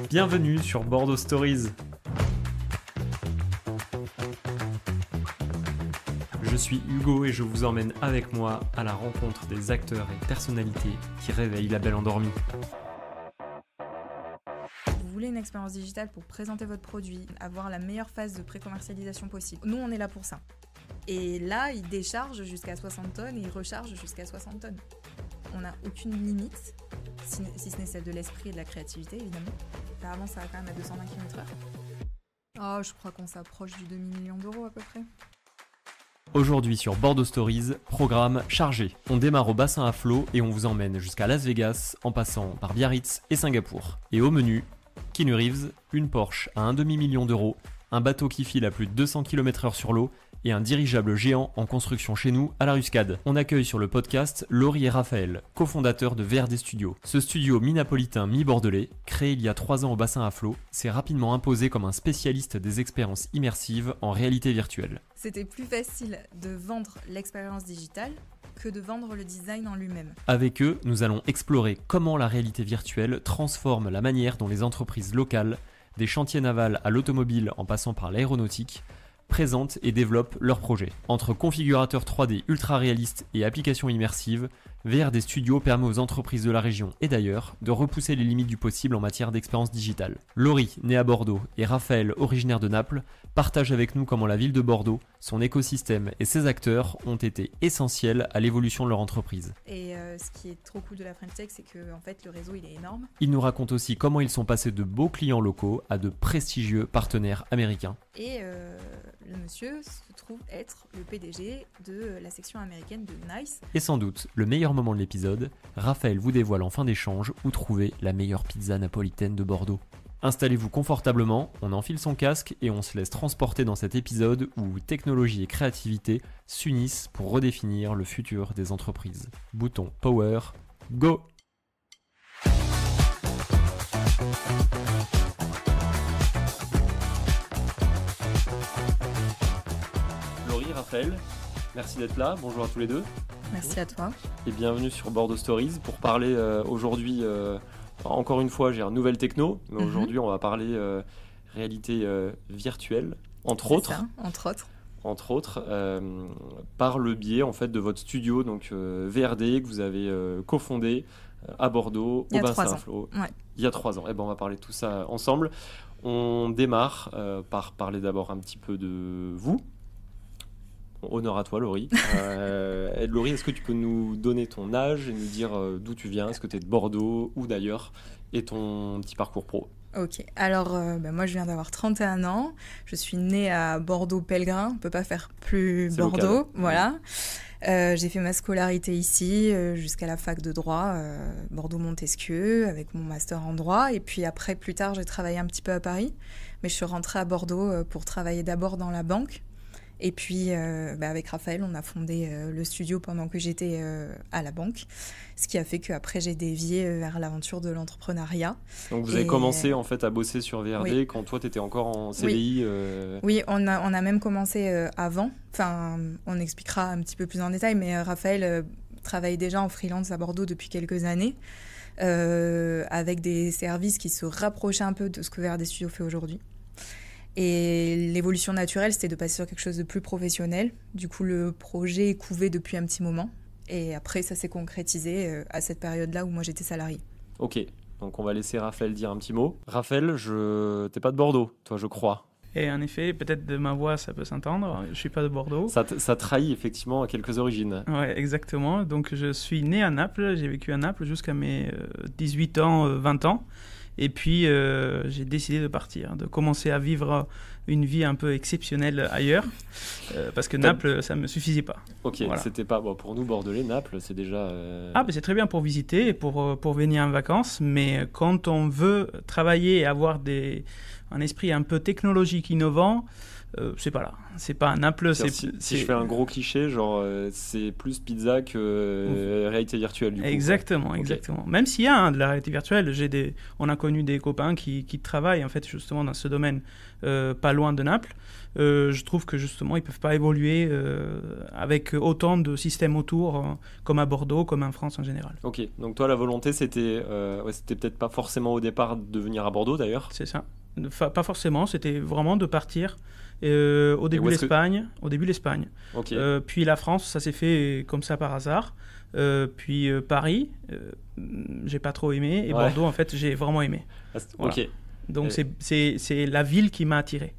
Bienvenue sur Bordeaux Stories. Je suis Hugo et je vous emmène avec moi à la rencontre des acteurs et personnalités qui réveillent la belle endormie. Vous voulez une expérience digitale pour présenter votre produit, avoir la meilleure phase de pré-commercialisation possible. Nous, on est là pour ça. Et là, ils déchargent jusqu'à 60 tonnes et ils rechargent jusqu'à 60 tonnes. On n'a aucune limite, si ce n'est celle de l'esprit et de la créativité, évidemment. Apparemment, ça va quand même à 220 km/h. Oh, je crois qu'on s'approche du demi-million d'euros à peu près. Aujourd'hui sur Bordeaux Stories, programme chargé. On démarre au bassin à flot et on vous emmène jusqu'à Las Vegas en passant par Biarritz et Singapour. Et au menu, Keanu Reeves, une Porsche à 1,5 million d'euros, un bateau qui file à plus de 200 km/h sur l'eau et un dirigeable géant en construction chez nous à la Ruscade. On accueille sur le podcast Laurie et Raphaël, cofondateurs de VRD Studio. Ce studio mi-napolitain, mi-bordelais, créé il y a 3 ans au bassin à flot, s'est rapidement imposé comme un spécialiste des expériences immersives en réalité virtuelle. C'était plus facile de vendre l'expérience digitale que de vendre le design en lui-même. Avec eux, nous allons explorer comment la réalité virtuelle transforme la manière dont les entreprises locales, des chantiers navals à l'automobile en passant par l'aéronautique, présentent et développent leurs projets. Entre configurateurs 3D ultra réalistes et applications immersives, VRD Studio permet aux entreprises de la région et d'ailleurs de repousser les limites du possible en matière d'expérience digitale. Laurie, née à Bordeaux, et Raphaël, originaire de Naples, partagent avec nous comment la ville de Bordeaux, son écosystème et ses acteurs ont été essentiels à l'évolution de leur entreprise. Et ce qui est trop cool de la French Tech, c'est que en fait, le réseau il est énorme. Ils nous racontent aussi comment ils sont passés de beaux clients locaux à de prestigieux partenaires américains. Et le monsieur se trouve être le PDG de la section américaine de Nice. Et sans doute, le meilleur moment de l'épisode, Raphaël vous dévoile en fin d'échange où trouver la meilleure pizza napolitaine de Bordeaux. Installez-vous confortablement, on enfile son casque et on se laisse transporter dans cet épisode où technologie et créativité s'unissent pour redéfinir le futur des entreprises. Bouton Power, go! Laurie, Raphaël, merci d'être là, bonjour à tous les deux. Merci à toi. Et bienvenue sur Bordeaux Stories pour parler aujourd'hui, encore une fois j'ai un nouvel techno, mais aujourd'hui on va parler réalité virtuelle, entre autres, par le biais en fait de votre studio, donc VRD que vous avez cofondé à Bordeaux, au bassin à flot, il y a 3 ans. Et ben on va parler de tout ça ensemble. On démarre par parler d'abord un petit peu de vous. Honneur à toi, Laurie. Laurie, est-ce que tu peux nous donner ton âge et nous dire d'où tu viens? Est-ce que tu es de Bordeaux ou d'ailleurs? Et ton petit parcours pro? Ok, alors moi je viens d'avoir 31 ans. Je suis née à Bordeaux-Pellegrin. On ne peut pas faire plus C'est Bordeaux. Local. Voilà. J'ai fait ma scolarité ici jusqu'à la fac de droit, Bordeaux-Montesquieu, avec mon master en droit. Et puis après, plus tard, j'ai travaillé un petit peu à Paris. Mais je suis rentrée à Bordeaux pour travailler d'abord dans la banque. Et puis, avec Raphaël, on a fondé le studio pendant que j'étais à la banque, ce qui a fait qu'après, j'ai dévié vers l'aventure de l'entrepreneuriat. Donc, vous avez commencé en fait à bosser sur VRD quand toi, tu étais encore en CDI. Oui, on a même commencé avant. Enfin, on expliquera un petit peu plus en détail, mais Raphaël travaillait déjà en freelance à Bordeaux depuis quelques années, avec des services qui se rapprochaient un peu de ce que VRD Studio fait aujourd'hui. Et l'évolution naturelle, c'était de passer sur quelque chose de plus professionnel. Du coup, le projet couvait depuis un petit moment. Et après, ça s'est concrétisé à cette période-là où moi, j'étais salariée. Ok, donc on va laisser Raphaël dire un petit mot. Raphaël, t'es pas de Bordeaux, toi, je crois. Et en effet, peut-être de ma voix, ça peut s'entendre. Je suis pas de Bordeaux. Ça trahit effectivement à quelques origines. Ouais, exactement. Donc, je suis né à Naples. J'ai vécu à Naples jusqu'à mes 18 ans, 20 ans. Et puis, j'ai décidé de partir, de commencer à vivre une vie un peu exceptionnelle ailleurs, parce que Naples, ça ne me suffisait pas. Ok, voilà. C'était pas... Bon, pour nous, Bordelais, Naples, c'est déjà... C'est très bien pour visiter et pour venir en vacances, mais quand on veut travailler et avoir un esprit un peu technologique, innovant, c'est pas là. C'est pas à Naples. Si je fais un gros cliché, genre c'est plus pizza que réalité virtuelle du coup. Exactement, quoi. exactement. Okay. Même s'il y a de la réalité virtuelle, on a connu des copains qui travaillent en fait justement dans ce domaine, pas loin de Naples. Je trouve que justement ils peuvent pas évoluer avec autant de systèmes autour, comme à Bordeaux, comme en France en général. Ok, donc toi la volonté c'était peut-être pas forcément au départ de venir à Bordeaux d'ailleurs. C'est ça. Pas forcément, c'était vraiment de partir. Au début l'Espagne. Okay. Puis la France, ça s'est fait comme ça par hasard. Puis Paris, j'ai pas trop aimé. Et Bordeaux, en fait, j'ai vraiment aimé. Voilà. Ok. Donc c'est la ville qui m'a attiré.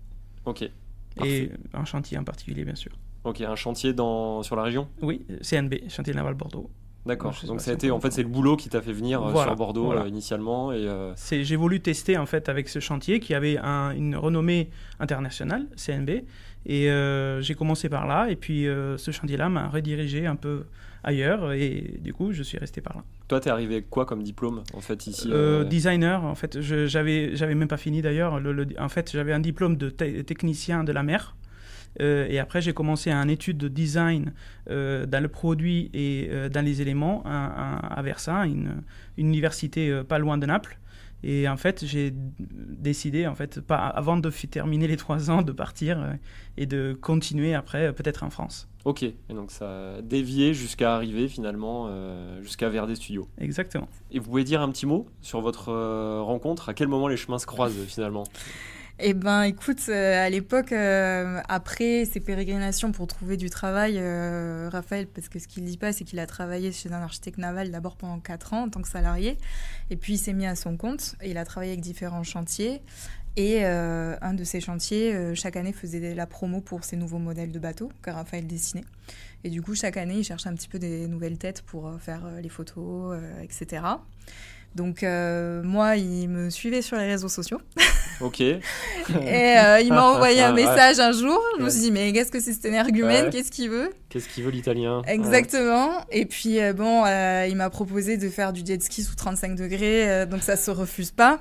Ok. Parfait. Et un chantier en particulier, bien sûr. Ok, un chantier sur la région ? Oui, CNB, Chantier Naval Bordeaux. D'accord, donc ça a été, en fait, c'est le boulot qui t'a fait venir sur Bordeaux initialement. J'ai voulu tester en fait avec ce chantier qui avait une renommée internationale, CNB, et j'ai commencé par là, et puis ce chantier-là m'a redirigé un peu ailleurs, et du coup je suis resté par là. Toi, t'es arrivé avec quoi comme diplôme en fait ici Designer, en fait, j'avais même pas fini d'ailleurs, en fait j'avais un diplôme de technicien de la mer. Et après, j'ai commencé une étude de design dans le produit et dans les éléments à Versa, une université pas loin de Naples. Et en fait, j'ai décidé, en fait, avant de terminer les 3 ans, de partir et de continuer après, peut-être en France. Ok, et donc ça a dévié jusqu'à arriver finalement jusqu'à VRD Studio. Exactement. Et vous pouvez dire un petit mot sur votre rencontre ? À quel moment les chemins se croisent finalement ? Eh ben, écoute, à l'époque, après ces pérégrinations pour trouver du travail, Raphaël, parce que ce qu'il ne dit pas, c'est qu'il a travaillé chez un architecte naval d'abord pendant 4 ans en tant que salarié, et puis il s'est mis à son compte, et il a travaillé avec différents chantiers, et un de ces chantiers, chaque année, faisait la promo pour ses nouveaux modèles de bateaux que Raphaël dessinait. Et du coup, chaque année, il cherchait un petit peu des nouvelles têtes pour faire les photos, etc. Donc moi, il me suivait sur les réseaux sociaux. Ok. Et il m'a envoyé un message un jour. Je me suis dit, mais qu'est-ce que c'est cet énergumène ? Qu'est-ce qu'il veut ? Qu'est-ce qu'il veut l'italien ? Exactement. Et puis il m'a proposé de faire du jet ski sous 35 degrés, donc ça se refuse pas.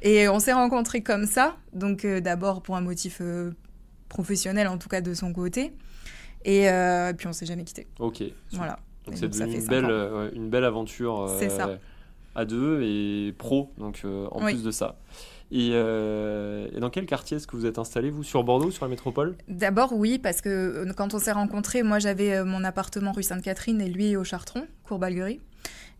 Et on s'est rencontrés comme ça. Donc d'abord pour un motif professionnel, en tout cas de son côté. Et puis on s'est jamais quittés. Ok. Voilà. Donc c'est devenu une belle aventure à deux et pro, donc en plus de ça. Et dans quel quartier est-ce que vous êtes installé, vous, sur Bordeaux, sur la métropole ? D'abord, oui, parce que quand on s'est rencontrés, moi j'avais mon appartement rue Sainte-Catherine et lui au Chartron, Courbalguerie.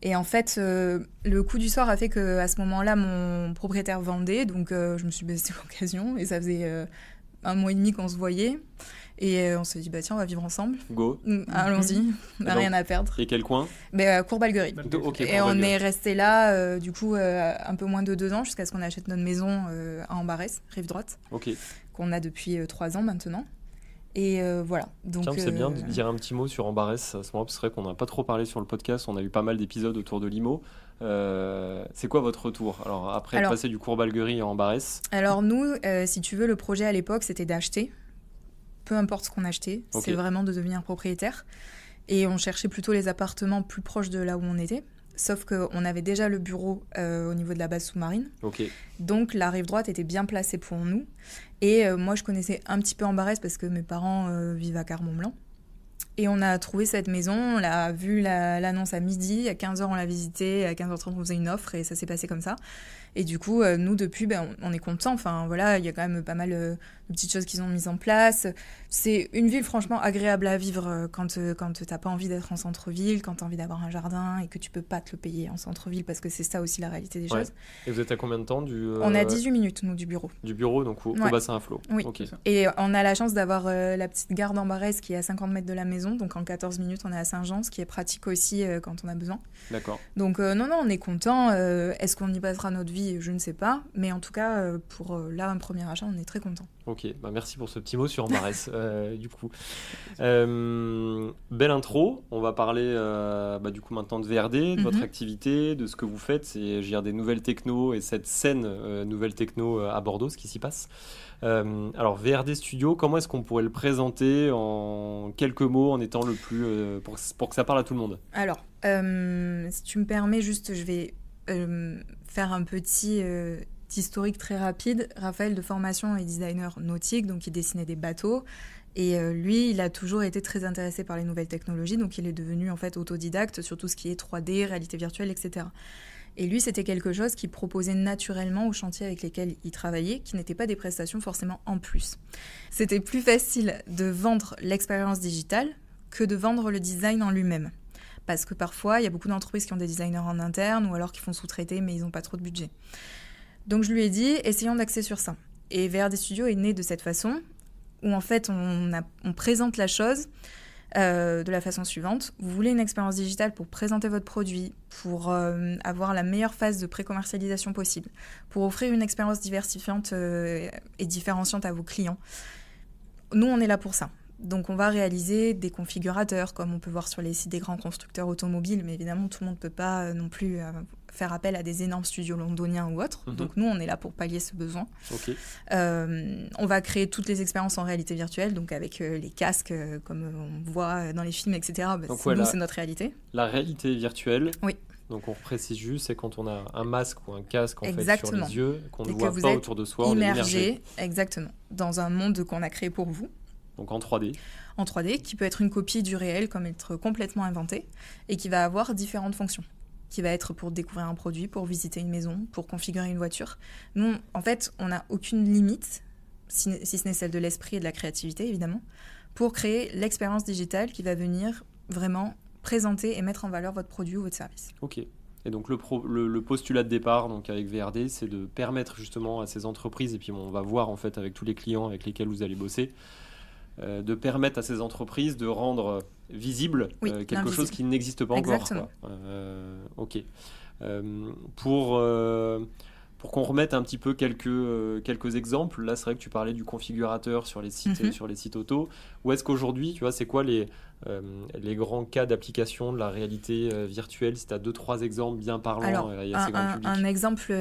Et en fait, le coup du soir a fait qu'à ce moment-là, mon propriétaire vendait, donc je me suis dit, c'était l'occasion, et ça faisait 1 mois et demi qu'on se voyait. Et on s'est dit, bah tiens, on va vivre ensemble. Go. Allons-y, on n'a rien à perdre. Et quel coin ? Courbalguerie. Okay, on est resté là, du coup, un peu moins de 2 ans, jusqu'à ce qu'on achète notre maison à Ambarès, rive droite, qu'on a depuis 3 ans maintenant. Et voilà. Donc, tiens, c'est bien de dire un petit mot sur Ambarès à ce moment-là, parce que c'est vrai qu'on n'a pas trop parlé sur le podcast, on a eu pas mal d'épisodes autour de l'IMO. C'est quoi votre retour ? Alors, après être passé du Courbalguerie à Ambarès. Alors nous, si tu veux, le projet à l'époque, c'était d'acheter. Peu importe ce qu'on achetait, c'est vraiment de devenir propriétaire. Et on cherchait plutôt les appartements plus proches de là où on était. Sauf qu'on avait déjà le bureau au niveau de la base sous-marine. Donc la rive droite était bien placée pour nous. Et moi, je connaissais un petit peu Ambarès parce que mes parents vivent à Carmont-Blanc. Et on a trouvé cette maison, on a vu l'annonce à midi, à 15h on l'a visitée, à 15h30 on faisait une offre et ça s'est passé comme ça. Et du coup, nous depuis, on est contents. Enfin voilà, il y a quand même pas mal de petites choses qu'ils ont mises en place. C'est une ville franchement agréable à vivre quand t'as pas envie d'être en centre-ville, quand t'as envie d'avoir un jardin et que tu peux pas te le payer en centre-ville parce que c'est ça aussi la réalité des choses. Et vous êtes à combien de temps On a 18 minutes, nous, du bureau. Du bureau, donc au bassin à flot. Oui. Et on a la chance d'avoir la petite gare d'Ambarès qui est à 50 mètres de la maison. Donc en 14 minutes, on est à Saint-Jean, ce qui est pratique aussi quand on a besoin. D'accord. Donc non, on est content. Est-ce qu'on y passera notre vie ? Je ne sais pas. Mais en tout cas, pour là, un premier achat, on est très content. Ok, merci pour ce petit mot sur Ambarès, du coup. Belle intro. On va parler du coup maintenant de VRD, de votre activité, de ce que vous faites. C'est des nouvelles techno et cette scène nouvelle techno à Bordeaux, ce qui s'y passe. Alors VRD Studio, comment est-ce qu'on pourrait le présenter en quelques mots, en étant le plus pour que ça parle à tout le monde ? Alors, si tu me permets, juste, je vais faire un petit petit historique très rapide. Raphaël, de formation, est designer nautique, donc il dessinait des bateaux. Et lui, il a toujours été très intéressé par les nouvelles technologies, donc il est devenu en fait autodidacte sur tout ce qui est 3D, réalité virtuelle, etc. Et lui, c'était quelque chose qu'il proposait naturellement aux chantiers avec lesquels il travaillait, qui n'étaient pas des prestations forcément en plus. C'était plus facile de vendre l'expérience digitale que de vendre le design en lui-même. Parce que parfois, il y a beaucoup d'entreprises qui ont des designers en interne ou alors qui font sous-traiter, mais ils n'ont pas trop de budget. Donc je lui ai dit, essayons d'axer sur ça. Et VRD Studio est né de cette façon, où en fait on présente la chose de la façon suivante. Vous voulez une expérience digitale pour présenter votre produit, pour avoir la meilleure phase de pré-commercialisation possible, pour offrir une expérience diversifiante et différenciante à vos clients. Nous, on est là pour ça. Donc on va réaliser des configurateurs, comme on peut voir sur les sites des grands constructeurs automobiles, mais évidemment tout le monde ne peut pas non plus faire appel à des énormes studios londoniens ou autres. Donc nous, on est là pour pallier ce besoin. Okay. On va créer toutes les expériences en réalité virtuelle, donc avec les casques, comme on voit dans les films, etc. Donc, c'est notre réalité. La réalité virtuelle, oui. Donc on précise juste, c'est quand on a un masque ou un casque en fait, sur exactement. les yeux, qu'on ne voit pas autour de soi, immergé, on est immergé. Exactement, dans un monde qu'on a créé pour vous. Donc en 3D. En 3D, qui peut être une copie du réel, comme être complètement inventé, et qui va avoir différentes fonctions. Qui va être pour découvrir un produit, pour visiter une maison, pour configurer une voiture. Nous, en fait, on n'a aucune limite, si ce n'est celle de l'esprit et de la créativité, évidemment, pour créer l'expérience digitale qui va venir vraiment présenter et mettre en valeur votre produit ou votre service. Ok. Et donc le postulat de départ donc avec VRD, c'est de permettre justement à ces entreprises, et puis on va voir en fait avec tous les clients avec lesquels vous allez bosser, de permettre à ces entreprises de rendre visible quelque chose qui n'existe pas Exactement. encore. Ok. Pour qu'on remette un petit peu quelques exemples, là c'est vrai que tu parlais du configurateur sur les sites auto. Où est-ce qu'aujourd'hui, tu vois, c'est quoi les grands cas d'application de la réalité virtuelle, si tu as 2-3 exemples bien parlants? Alors, assez grand public. Un exemple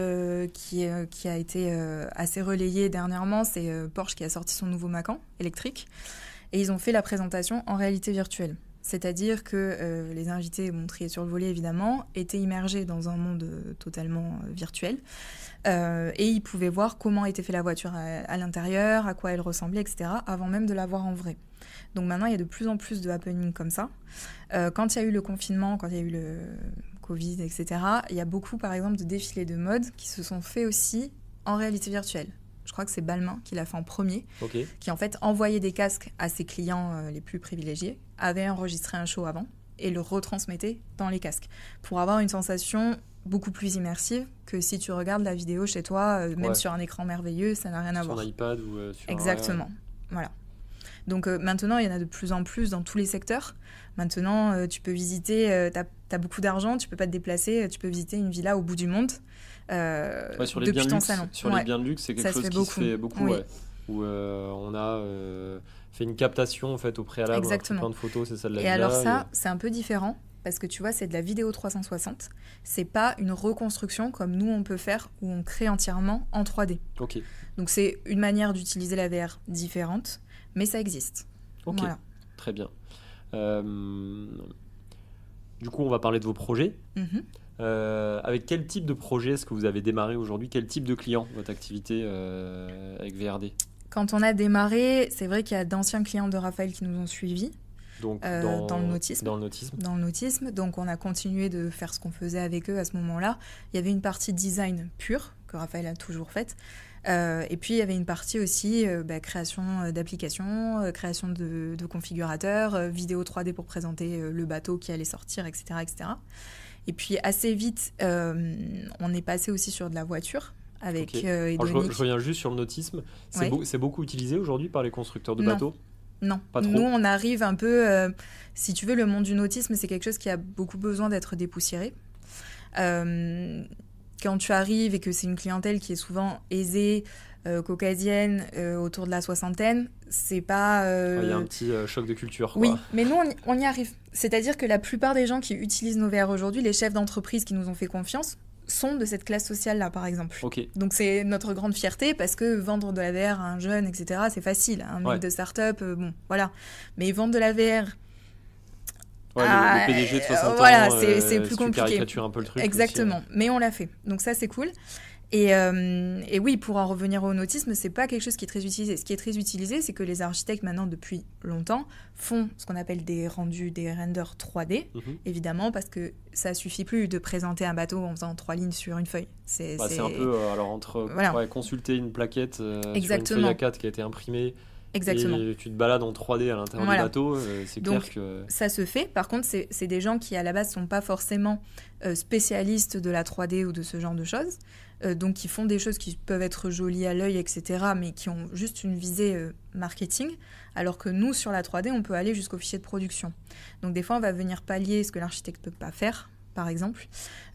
qui a été assez relayé dernièrement, c'est Porsche qui a sorti son nouveau Macan électrique, et ils ont fait la présentation en réalité virtuelle. C'est-à-dire que les invités, triés sur le volet évidemment, étaient immergés dans un monde totalement virtuel, et ils pouvaient voir comment était fait la voiture à l'intérieur, à quoi elle ressemblait, etc., avant même de la voir en vrai. Donc maintenant, il y a de plus en plus de happenings comme ça. Quand il y a eu le confinement, quand il y a eu le Covid, etc., il y a beaucoup, par exemple, de défilés de mode qui se sont faits aussi en réalité virtuelle. Je crois que c'est Balmain qui l'a fait en premier, qui en fait envoyait des casques à ses clients les plus privilégiés, avait enregistré un show avant et le retransmettait dans les casques pour avoir une sensation beaucoup plus immersive que si tu regardes la vidéo chez toi, même sur un écran merveilleux, ça n'a rien à voir. Sur un iPad ou sur Exactement, voilà. Donc maintenant, il y en a de plus en plus dans tous les secteurs. Maintenant, tu peux visiter, t'as beaucoup d'argent, tu peux pas te déplacer, tu peux visiter une villa au bout du monde depuis ton salon. Sur les biens de luxe, c'est quelque chose qui se fait beaucoup, où on a fait une captation en fait, au préalable, on a pris plein de photos, c'est ça de la villa. Et alors ça, c'est un peu différent, parce que tu vois, c'est de la vidéo 360. C'est pas une reconstruction comme nous, on peut faire, où on crée entièrement en 3D. Ok. Donc c'est une manière d'utiliser la VR différente, mais ça existe. Ok, voilà. Très bien. Du coup, on va parler de vos projets. Avec quel type de projet est-ce que vous avez démarré aujourd'hui? Quel type de client, votre activité avec VRD? Quand on a démarré, c'est vrai qu'il y a d'anciens clients de Raphaël qui nous ont suivis. Donc, dans le nautisme. Dans le nautisme. Dans le nautisme. Donc, on a continué de faire ce qu'on faisait avec eux à ce moment-là. Il y avait une partie design pure, que Raphaël a toujours faite. Et puis, il y avait une partie aussi création d'applications, création de configurateurs, vidéo 3D pour présenter le bateau qui allait sortir, etc., etc. Et puis, assez vite, on est passé aussi sur de la voiture avec Edonic. Je reviens juste sur le nautisme. C'est beaucoup utilisé aujourd'hui par les constructeurs de bateaux? Non, pas trop. Nous, on arrive un peu... si tu veux, le monde du nautisme, c'est quelque chose qui a beaucoup besoin d'être dépoussiéré. Quand tu arrives et que c'est une clientèle qui est souvent aisée, caucasienne, autour de la soixantaine, c'est pas... Il y a un petit choc de culture, quoi. Oui, mais nous, on y arrive. C'est-à-dire que la plupart des gens qui utilisent nos VR aujourd'hui, les chefs d'entreprise qui nous ont fait confiance, sont de cette classe sociale-là, par exemple. Donc, c'est notre grande fierté parce que vendre de la VR à un jeune, etc., c'est facile. Un mec de start-up, voilà. Mais vendre de la VR... le PDG de 60 ans, c'est plus compliqué. Tu caricatures un peu le truc. Exactement, aussi, mais on l'a fait. Donc ça, c'est cool. Et oui, pour en revenir au nautisme, c'est pas quelque chose qui est très utilisé. Ce qui est très utilisé, c'est que les architectes, maintenant, depuis longtemps, font ce qu'on appelle des renders 3D, évidemment, parce que ça suffit plus de présenter un bateau en faisant 3 lignes sur une feuille. C'est un peu, alors entre consulter une plaquette sur une feuille A4 qui a été imprimée, exactement. Et tu te balades en 3D à l'intérieur du bateau, c'est clair que... Ça se fait. Par contre, c'est des gens qui, à la base, ne sont pas forcément spécialistes de la 3D ou de ce genre de choses. Donc, qui font des choses qui peuvent être jolies à l'œil, etc., mais qui ont juste une visée marketing. Alors que nous, sur la 3D, on peut aller jusqu'au fichier de production. Donc, des fois, on va venir pallier ce que l'architecte ne peut pas faire, par exemple.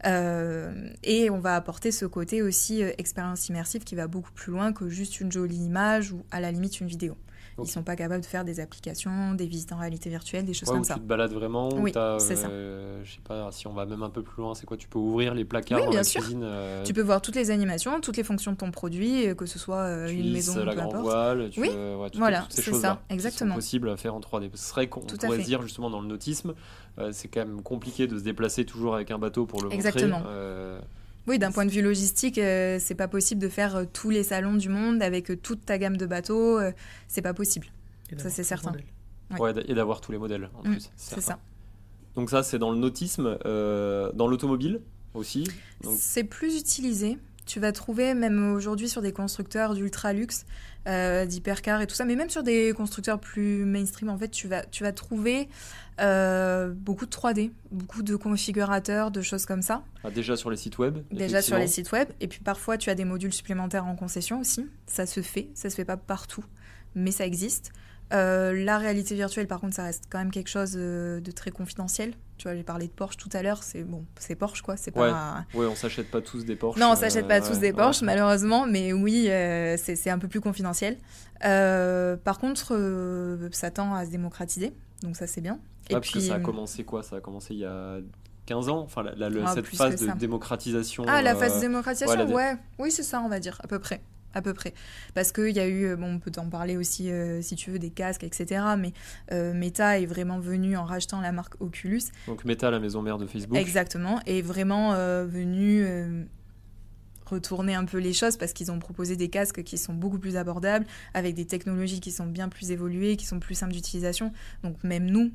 Et on va apporter ce côté aussi expérience immersive qui va beaucoup plus loin que juste une jolie image ou, à la limite, une vidéo. Ils ne sont pas capables de faire des applications, des visites en réalité virtuelle, des choses comme ça. Tu te balades vraiment. Oui, c'est ça. Je sais pas, si on va même un peu plus loin, c'est quoi? Tu peux ouvrir les placards dans la cuisine. Tu peux voir toutes les animations, toutes les fonctions de ton produit, que ce soit une maison, la peu grande importe. voile, voilà, toutes ces c'est choses-là ça, exactement. qui sont possibles à faire en 3D. Ce serait qu'on pourrait se dire justement dans le nautisme, c'est quand même compliqué de se déplacer toujours avec un bateau pour le exactement. montrer. Oui, d'un point de vue logistique, c'est pas possible de faire tous les salons du monde avec toute ta gamme de bateaux. C'est pas possible. Ça, c'est certain. Et d'avoir tous les modèles en plus. C'est ça. Donc ça, c'est dans le nautisme. Dans l'automobile aussi. C'est plus utilisé. Tu vas trouver, même aujourd'hui, sur des constructeurs d'ultra luxe, d'hypercars et tout ça, mais même sur des constructeurs plus mainstream, en fait, tu vas trouver beaucoup de 3D, beaucoup de configurateurs, de choses comme ça. Déjà sur les sites web. Déjà sur les sites web. Et puis parfois, tu as des modules supplémentaires en concession aussi. Ça se fait pas partout, mais ça existe. La réalité virtuelle, par contre, ça reste quand même quelque chose de très confidentiel. Tu vois, j'ai parlé de Porsche tout à l'heure, c'est Porsche, quoi. C'est pas... Ouais, on s'achète pas tous des Porsche. Non, on s'achète pas tous des Porsche, malheureusement, mais oui, c'est un peu plus confidentiel. Par contre, ça tend à se démocratiser, donc ça, c'est bien. Et parce que ça a commencé quoi? Ça a commencé il y a 15 ans, enfin, cette phase de démocratisation. Ah, la phase de démocratisation, oui, c'est ça, on va dire, à peu près. Parce qu'il y a eu, on peut t'en parler aussi si tu veux, des casques, etc. Mais Meta est vraiment venu en rachetant la marque Oculus. Donc Meta, la maison mère de Facebook. Exactement, est vraiment venu retourner un peu les choses parce qu'ils ont proposé des casques qui sont beaucoup plus abordables, avec des technologies qui sont bien plus évoluées, qui sont plus simples d'utilisation. Donc même nous,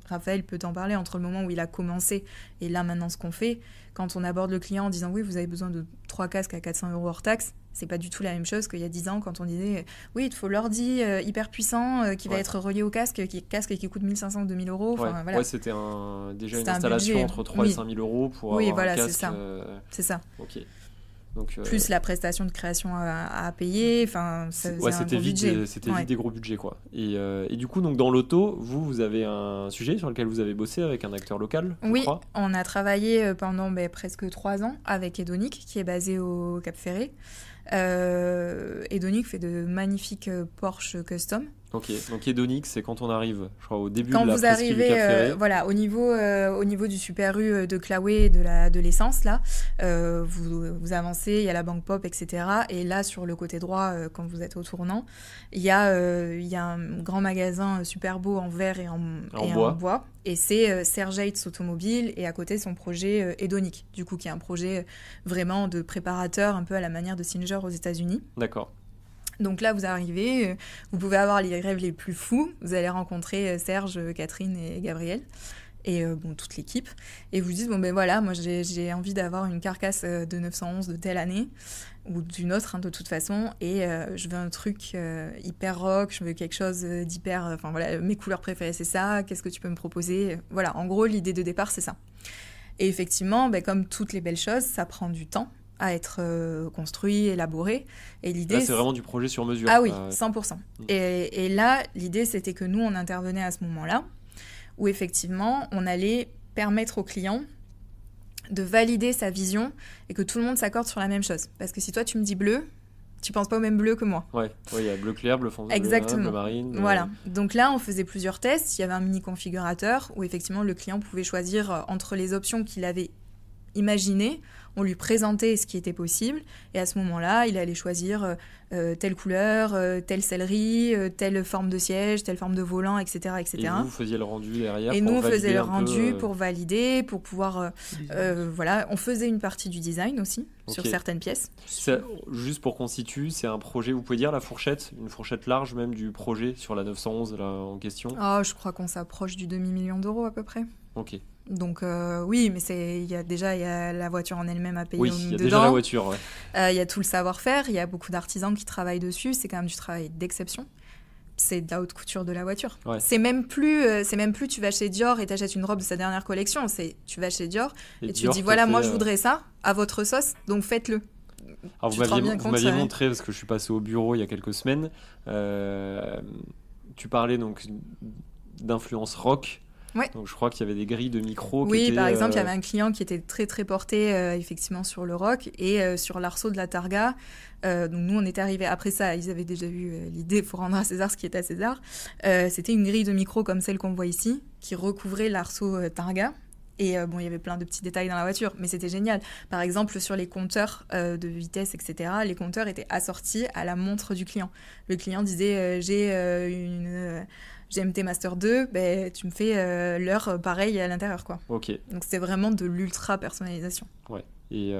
Raphaël peut t'en parler, entre le moment où il a commencé et là maintenant ce qu'on fait, quand on aborde le client en disant oui, vous avez besoin de 3 casques à 400 € hors taxe, c'est pas du tout la même chose qu'il y a 10 ans quand on disait oui, il te faut l'ordi hyper puissant qui va être relié au casque qui coûte 1 500 ou 2 000 €. Voilà. C'était déjà une installation entre 3 et 5 000 € pour avoir un casque. C'est ça. Ok. Donc, plus la prestation de création à payer, c'était vite des gros budgets, quoi. Et du coup, donc dans l'auto, vous avez un sujet sur lequel vous avez bossé avec un acteur local, je crois. On a travaillé pendant presque 3 ans avec Edonic, qui est basé au Cap-Ferré. Edonic fait de magnifiques Porsche custom. Ok, donc Edonic, c'est quand on arrive, je crois, au début quand de la presqu'île du Cap-Ferré. Au niveau du Super U de Claouet, de l'essence, là, vous avancez, il y a la Banque Pop, etc. Et là, sur le côté droit, quand vous êtes au tournant, il y a un grand magasin super beau en verre et en bois. Et c'est Serge Yates Automobile, et à côté, son projet Edonic, du coup, qui est un projet vraiment de préparateur, un peu à la manière de Singer aux États-Unis. D'accord. Donc là, vous arrivez, vous pouvez avoir les rêves les plus fous. Vous allez rencontrer Serge, Catherine et Gabriel, et toute l'équipe. Et vous dites, moi j'ai envie d'avoir une carcasse de 911 de telle année, ou d'une autre, de toute façon, et je veux un truc hyper rock, je veux quelque chose d'hyper... mes couleurs préférées, c'est ça, qu'est-ce que tu peux me proposer? Voilà, en gros, l'idée de départ, c'est ça. Et effectivement, comme toutes les belles choses, ça prend du temps à être construit, élaboré. Et l'idée, là, c'est vraiment du projet sur mesure. Ah oui, 100%. Et là, l'idée, c'était que nous, on intervenait à ce moment-là, où effectivement, on allait permettre au client de valider sa vision et que tout le monde s'accorde sur la même chose. Parce que si toi, tu me dis bleu, tu penses pas au même bleu que moi. Ouais, il y a bleu clair, bleu foncé, bleu marine. Voilà. Donc là, on faisait plusieurs tests. Il y avait un mini configurateur où effectivement, le client pouvait choisir entre les options qu'il avait imaginées. On lui présentait ce qui était possible et à ce moment-là, il allait choisir telle couleur, telle sellerie, telle forme de siège, telle forme de volant, etc. etc. Et vous faisiez le rendu derrière et pour nous, on valider faisait le un peu, rendu pour valider, pour pouvoir... voilà, on faisait une partie du design aussi, sur Ok. certaines pièces. Juste pour qu'on situe, c'est un projet, vous pouvez dire la fourchette, une fourchette large même du projet sur la 911 là, en question. Oh, je crois qu'on s'approche du demi-million d'euros à peu près. Ok. Donc oui, mais il y a la voiture en elle-même à payer Oui, il y a dedans. déjà la voiture. Ouais. Il y a tout le savoir-faire, il y a beaucoup d'artisans qui travaillent dessus, c'est quand même du travail d'exception. C'est de la haute couture de la voiture. Ouais. C'est même plus tu vas chez Dior et t'achètes une robe de sa dernière collection, c'est tu vas chez Dior et tu Dior dis te voilà, fait, moi je voudrais ça à votre sauce, donc faites-le. Alors Tu te rends bien vous compte, m'aviez ouais. montré, parce que je suis passé au bureau il y a quelques semaines, tu parlais donc d'influence rock. Ouais. Donc je crois qu'il y avait des grilles de micro qui Oui, étaient, par exemple, il y avait un client qui était très très porté effectivement sur le rock et sur l'arceau de la Targa. Donc nous, on était arrivés après ça. Ils avaient déjà eu l'idée, faut rendre à César ce qui est à César. C'était une grille de micro comme celle qu'on voit ici, qui recouvrait l'arceau Targa. Et bon, il y avait plein de petits détails dans la voiture, mais c'était génial. Par exemple, sur les compteurs de vitesse, etc., les compteurs étaient assortis à la montre du client. Le client disait j'ai une GMT Master 2, ben, tu me fais l'heure pareil à l'intérieur, quoi. Ok. Donc c'était vraiment de l'ultra personnalisation. Ouais. Et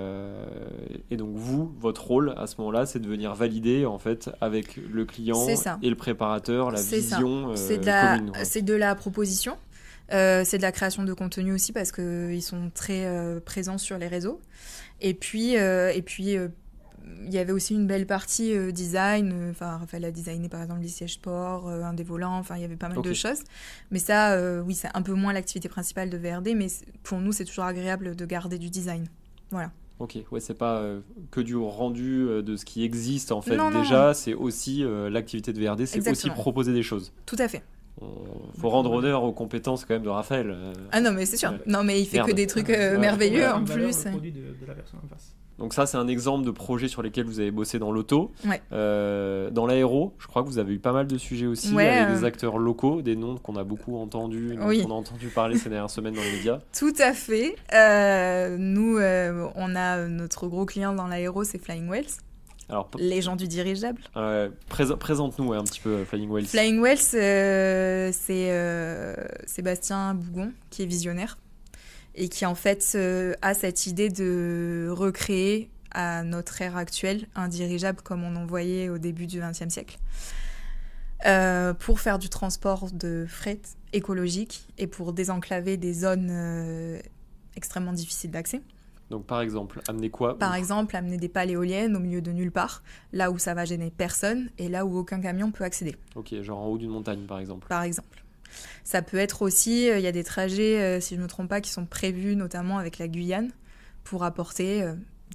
donc vous, votre rôle à ce moment-là, c'est de venir valider en fait avec le client C'est ça. et le préparateur la C'est ça. vision C'est commune. Ouais. c'est de la proposition. C'est de la création de contenu aussi parce qu'ils sont très présents sur les réseaux. Et puis, il y avait aussi une belle partie design. Enfin, Raphaël a designé par exemple les sièges sport, un des volants. Enfin, il y avait pas mal de choses. Mais ça, oui, c'est un peu moins l'activité principale de VRD. Mais pour nous, c'est toujours agréable de garder du design. Voilà. Ok, ouais, c'est pas que du rendu de ce qui existe en fait Non, déjà, non. c'est aussi l'activité de VRD, c'est Exactement. aussi proposer des choses. Tout à fait. Faut rendre honneur aux compétences quand même de Raphaël. Ah non, mais c'est sûr. Ouais. Non, mais il fait Merde. que des trucs Ouais. merveilleux Ouais, en valeur, plus. le produit de la personne en face. Donc ça, c'est un exemple de projet sur lesquels vous avez bossé dans l'auto. Ouais. Dans l'aéro, je crois que vous avez eu pas mal de sujets aussi Ouais, avec des acteurs locaux, des noms qu'on a beaucoup entendus, dont Oui. on a entendu parler ces dernières semaines dans les médias. Tout à fait. Nous, on a notre gros client dans l'aéro, c'est Flying Whales, Alors, les gens du dirigeable. présente-nous un petit peu Flying Whales. Flying Whales, c'est Sébastien Bougon, qui est visionnaire, et qui en fait a cette idée de recréer à notre ère actuelle un dirigeable comme on en voyait au début du XXe siècle. Pour faire du transport de fret écologique et pour désenclaver des zones extrêmement difficiles d'accès. Donc par exemple, amener quoi? Par exemple, amener des pales éoliennes au milieu de nulle part, là où ça va gêner personne et là où aucun camion peut accéder. Ok, genre en haut d'une montagne par exemple. Par exemple. Ça peut être aussi, il y a des trajets, si je ne me trompe pas, qui sont prévus notamment avec la Guyane pour apporter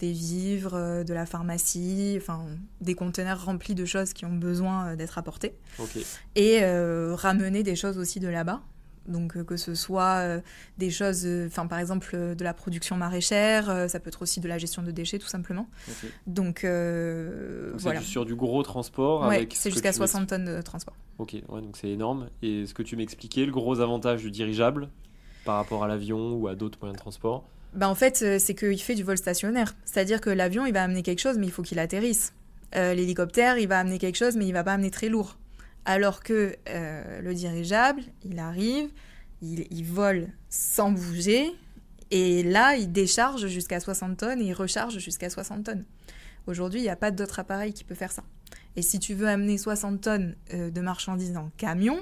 des vivres, de la pharmacie, enfin des conteneurs remplis de choses qui ont besoin d'être apportées. Ok. Et ramener des choses aussi de là-bas. Donc que ce soit des choses, par exemple de la production maraîchère, ça peut être aussi de la gestion de déchets tout simplement. Ok. Donc, Donc voilà. c'est sur du gros transport Ouais, avec. c'est jusqu'à 60 tonnes de transport. Ok, ouais, donc c'est énorme. Et ce que tu m'expliquais, le gros avantage du dirigeable par rapport à l'avion ou à d'autres moyens de transport? Bah, en fait, c'est qu'il fait du vol stationnaire. C'est-à-dire que l'avion, il va amener quelque chose, mais il faut qu'il atterrisse. L'hélicoptère, il va amener quelque chose, mais il va pas amener très lourd. Alors que le dirigeable, il arrive, il vole sans bouger, et là, il décharge jusqu'à 60 tonnes et il recharge jusqu'à 60 tonnes. Aujourd'hui, il n'y a pas d'autre appareil qui peut faire ça. Et si tu veux amener 60 tonnes de marchandises en camion,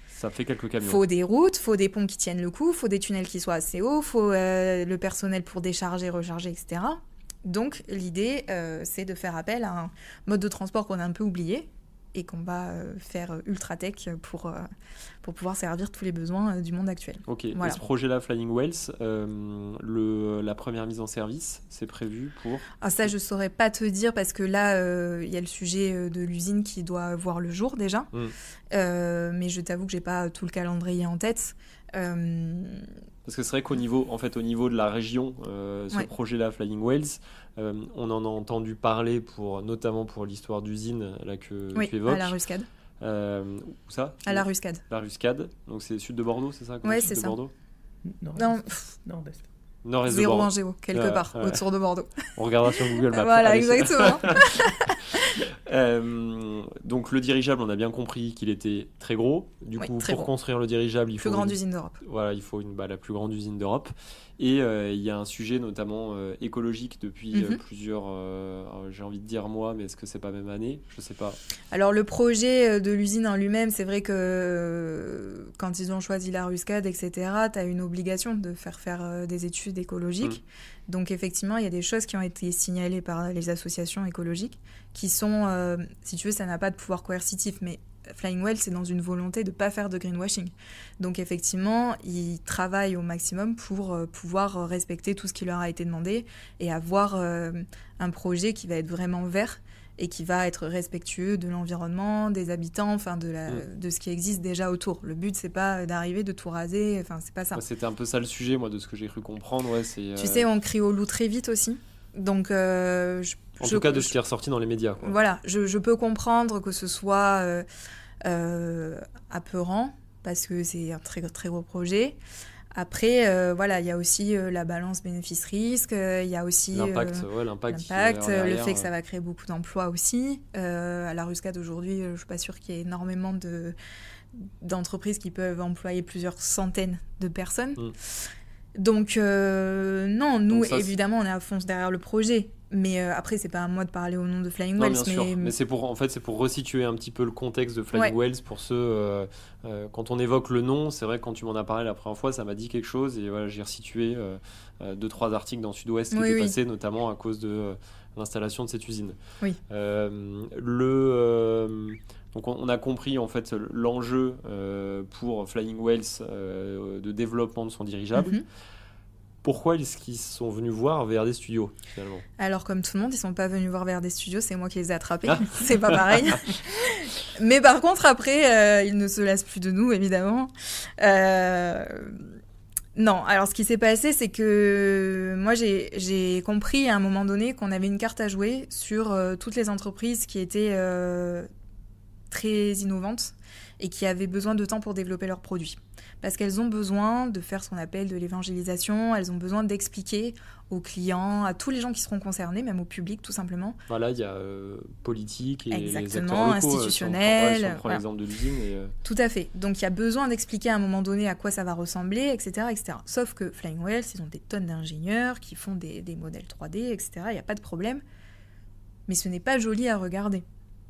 Ça fait quelques camions. faut des routes, faut des ponts qui tiennent le coup, faut des tunnels qui soient assez hauts, faut le personnel pour décharger, recharger, etc. Donc l'idée, c'est de faire appel à un mode de transport qu'on a un peu oublié et qu'on va faire ultra tech pour pouvoir servir tous les besoins du monde actuel. Ok, Voilà. et ce projet-là, Flying Whales, la première mise en service, c'est prévu pour... Ah, ça, je saurais pas te dire parce que là, il y a le sujet de l'usine qui doit voir le jour déjà. Mais je t'avoue que j'ai pas tout le calendrier en tête. Parce que c'est vrai qu'au niveau, au niveau de la région, ce Ouais. projet-là, Flying Whales, on en a entendu parler notamment pour l'histoire d'usine là, que Oui, tu évoques. à la Ruscade. Où ça? À la Ruscade. La Ruscade, donc c'est sud de Bordeaux, c'est ça? Ouais, Sud c'est de ça. Bordeaux. Nord-est. Non, Nord-est. Nord-est de Bordeaux. 01 Géo, quelque part, autour de Bordeaux. On regardera sur Google Maps. Voilà, Allez, exactement. Donc le dirigeable, on a bien compris qu'il était très gros. Du coup, pour construire le dirigeable, il faut... Plus grande usine d'Europe. Voilà, il faut la plus grande usine d'Europe. Et il y a un sujet notamment écologique depuis plusieurs, j'ai envie de dire mois, mais est-ce que c'est pas même année ? Je sais pas. Alors le projet de l'usine en lui-même, c'est vrai que quand ils ont choisi la Ruscade, etc., tu as une obligation de faire des études écologiques. Donc effectivement, il y a des choses qui ont été signalées par les associations écologiques qui sont, si tu veux, ça n'a pas de pouvoir coercitif, mais Flying Whale, c'est dans une volonté de ne pas faire de greenwashing. Donc effectivement, ils travaillent au maximum pour pouvoir respecter tout ce qui leur a été demandé et avoir un projet qui va être vraiment vert et qui va être respectueux de l'environnement, des habitants, enfin de ce qui existe déjà autour. Le but, c'est pas d'arriver, de tout raser, enfin c'est pas ça. C'était un peu ça le sujet, moi, de ce que j'ai cru comprendre. Ouais, Tu sais, on crie au loup très vite aussi. Donc, en tout cas, de ce qui est ressorti dans les médias, quoi. Voilà, je peux comprendre que ce soit apeurant, parce que c'est un très, très gros projet. Après, voilà, il y a aussi la balance bénéfice-risque, il y a aussi l'impact, le fait que ça va créer beaucoup d'emplois aussi. À la Ruscade aujourd'hui, je ne suis pas sûre qu'il y ait énormément d'entreprises qui peuvent employer plusieurs centaines de personnes. Donc, non, nous, évidemment, on est à fond derrière le projet. Mais après, c'est pas à moi de parler au nom de Flying Whales. Bien sûr. Mais c'est pour resituer un petit peu le contexte de Flying Whales pour ceux. Quand on évoque le nom, c'est vrai que quand tu m'en as parlé la première fois, ça m'a dit quelque chose. Et voilà, j'ai resitué 2-3 articles dans Sud-Ouest qui étaient passés, notamment à cause de l'installation de cette usine. Oui. Donc on a compris en fait l'enjeu pour Flying Whales de développement de son dirigeable. Pourquoi est-ce qu'ils sont venus voir VRD Studios, finalement ? Alors, comme tout le monde, ils ne sont pas venus voir VRD Studios, c'est moi qui les ai attrapés. C'est pas pareil. Mais par contre, après, ils ne se lassent plus de nous, évidemment. Non, alors ce qui s'est passé, c'est que moi, j'ai compris à un moment donné qu'on avait une carte à jouer sur toutes les entreprises qui étaient très innovantes et qui avaient besoin de temps pour développer leurs produits. Parce qu'elles ont besoin de faire ce qu'on appelle de l'évangélisation, elles ont besoin d'expliquer aux clients, à tous les gens qui seront concernés, même au public tout simplement. Voilà, il y a politique et exactement, les acteurs locaux, institutionnel. Si on prend l'exemple de l'usine. Tout à fait. Donc il y a besoin d'expliquer à un moment donné à quoi ça va ressembler, etc. etc. Sauf que Flying Whales, ils ont des tonnes d'ingénieurs qui font des modèles 3D, etc. Il n'y a pas de problème. Mais ce n'est pas joli à regarder.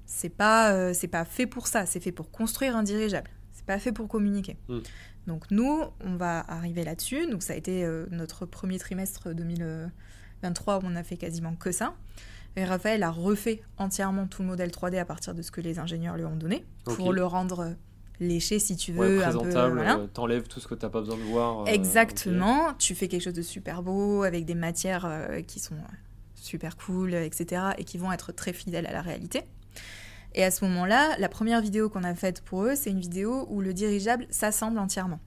C'est pas fait pour ça, c'est fait pour construire un dirigeable. C'est pas fait pour communiquer. Donc nous, on va arriver là-dessus. Donc ça a été notre premier trimestre 2023 où on a fait quasiment que ça. Et Raphaël a refait entièrement tout le modèle 3D à partir de ce que les ingénieurs lui ont donné pour le rendre léché, si tu veux. Présentable, un peu, t'enlèves tout ce que t'as pas besoin de voir. Exactement. Tu fais quelque chose de super beau avec des matières qui sont super cool, etc. et qui vont être très fidèles à la réalité. Et à ce moment-là, la première vidéo qu'on a faite pour eux, c'est une vidéo où le dirigeable s'assemble entièrement.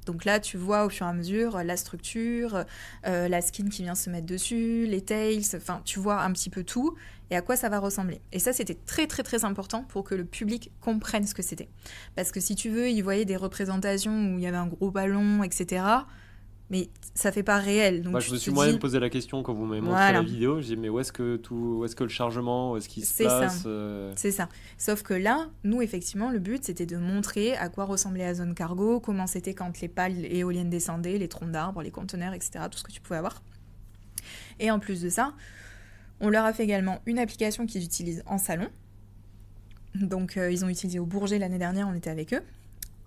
Donc là, tu vois au fur et à mesure la structure, la skin qui vient se mettre dessus, les tails, enfin, tu vois un petit peu tout et à quoi ça va ressembler. Et ça, c'était très, très, très important pour que le public comprenne ce que c'était. Parce que si tu veux, ils voyaient des représentations où il y avait un gros ballon, etc., mais ça fait pas réel. Donc je me suis moi-même posé la question quand vous m'avez montré la vidéo. J'ai dit, mais où est-ce que le chargement, où est-ce qu'il se place C'est ça. Sauf que là, nous, effectivement, le but, c'était de montrer à quoi ressemblait la zone cargo, comment c'était quand les pales éoliennes descendaient, les troncs d'arbres, les conteneurs, etc., tout ce que tu pouvais avoir. Et en plus de ça, on leur a fait également une application qu'ils utilisent en salon. Donc, ils ont utilisé au Bourget l'année dernière, on était avec eux.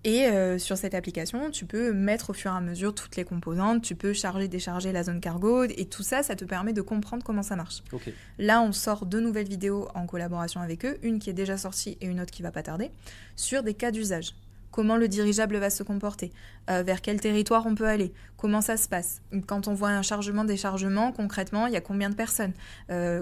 Et sur cette application, tu peux mettre au fur et à mesure toutes les composantes, tu peux charger, décharger la zone cargo, et tout ça, ça te permet de comprendre comment ça marche. Okay. Là, on sort 2 nouvelles vidéos en collaboration avec eux, une qui est déjà sortie et une autre qui va pas tarder, sur des cas d'usage. Comment le dirigeable va se comporter, vers quel territoire on peut aller, comment ça se passe. Quand on voit un chargement-déchargement, concrètement, il y a combien de personnes,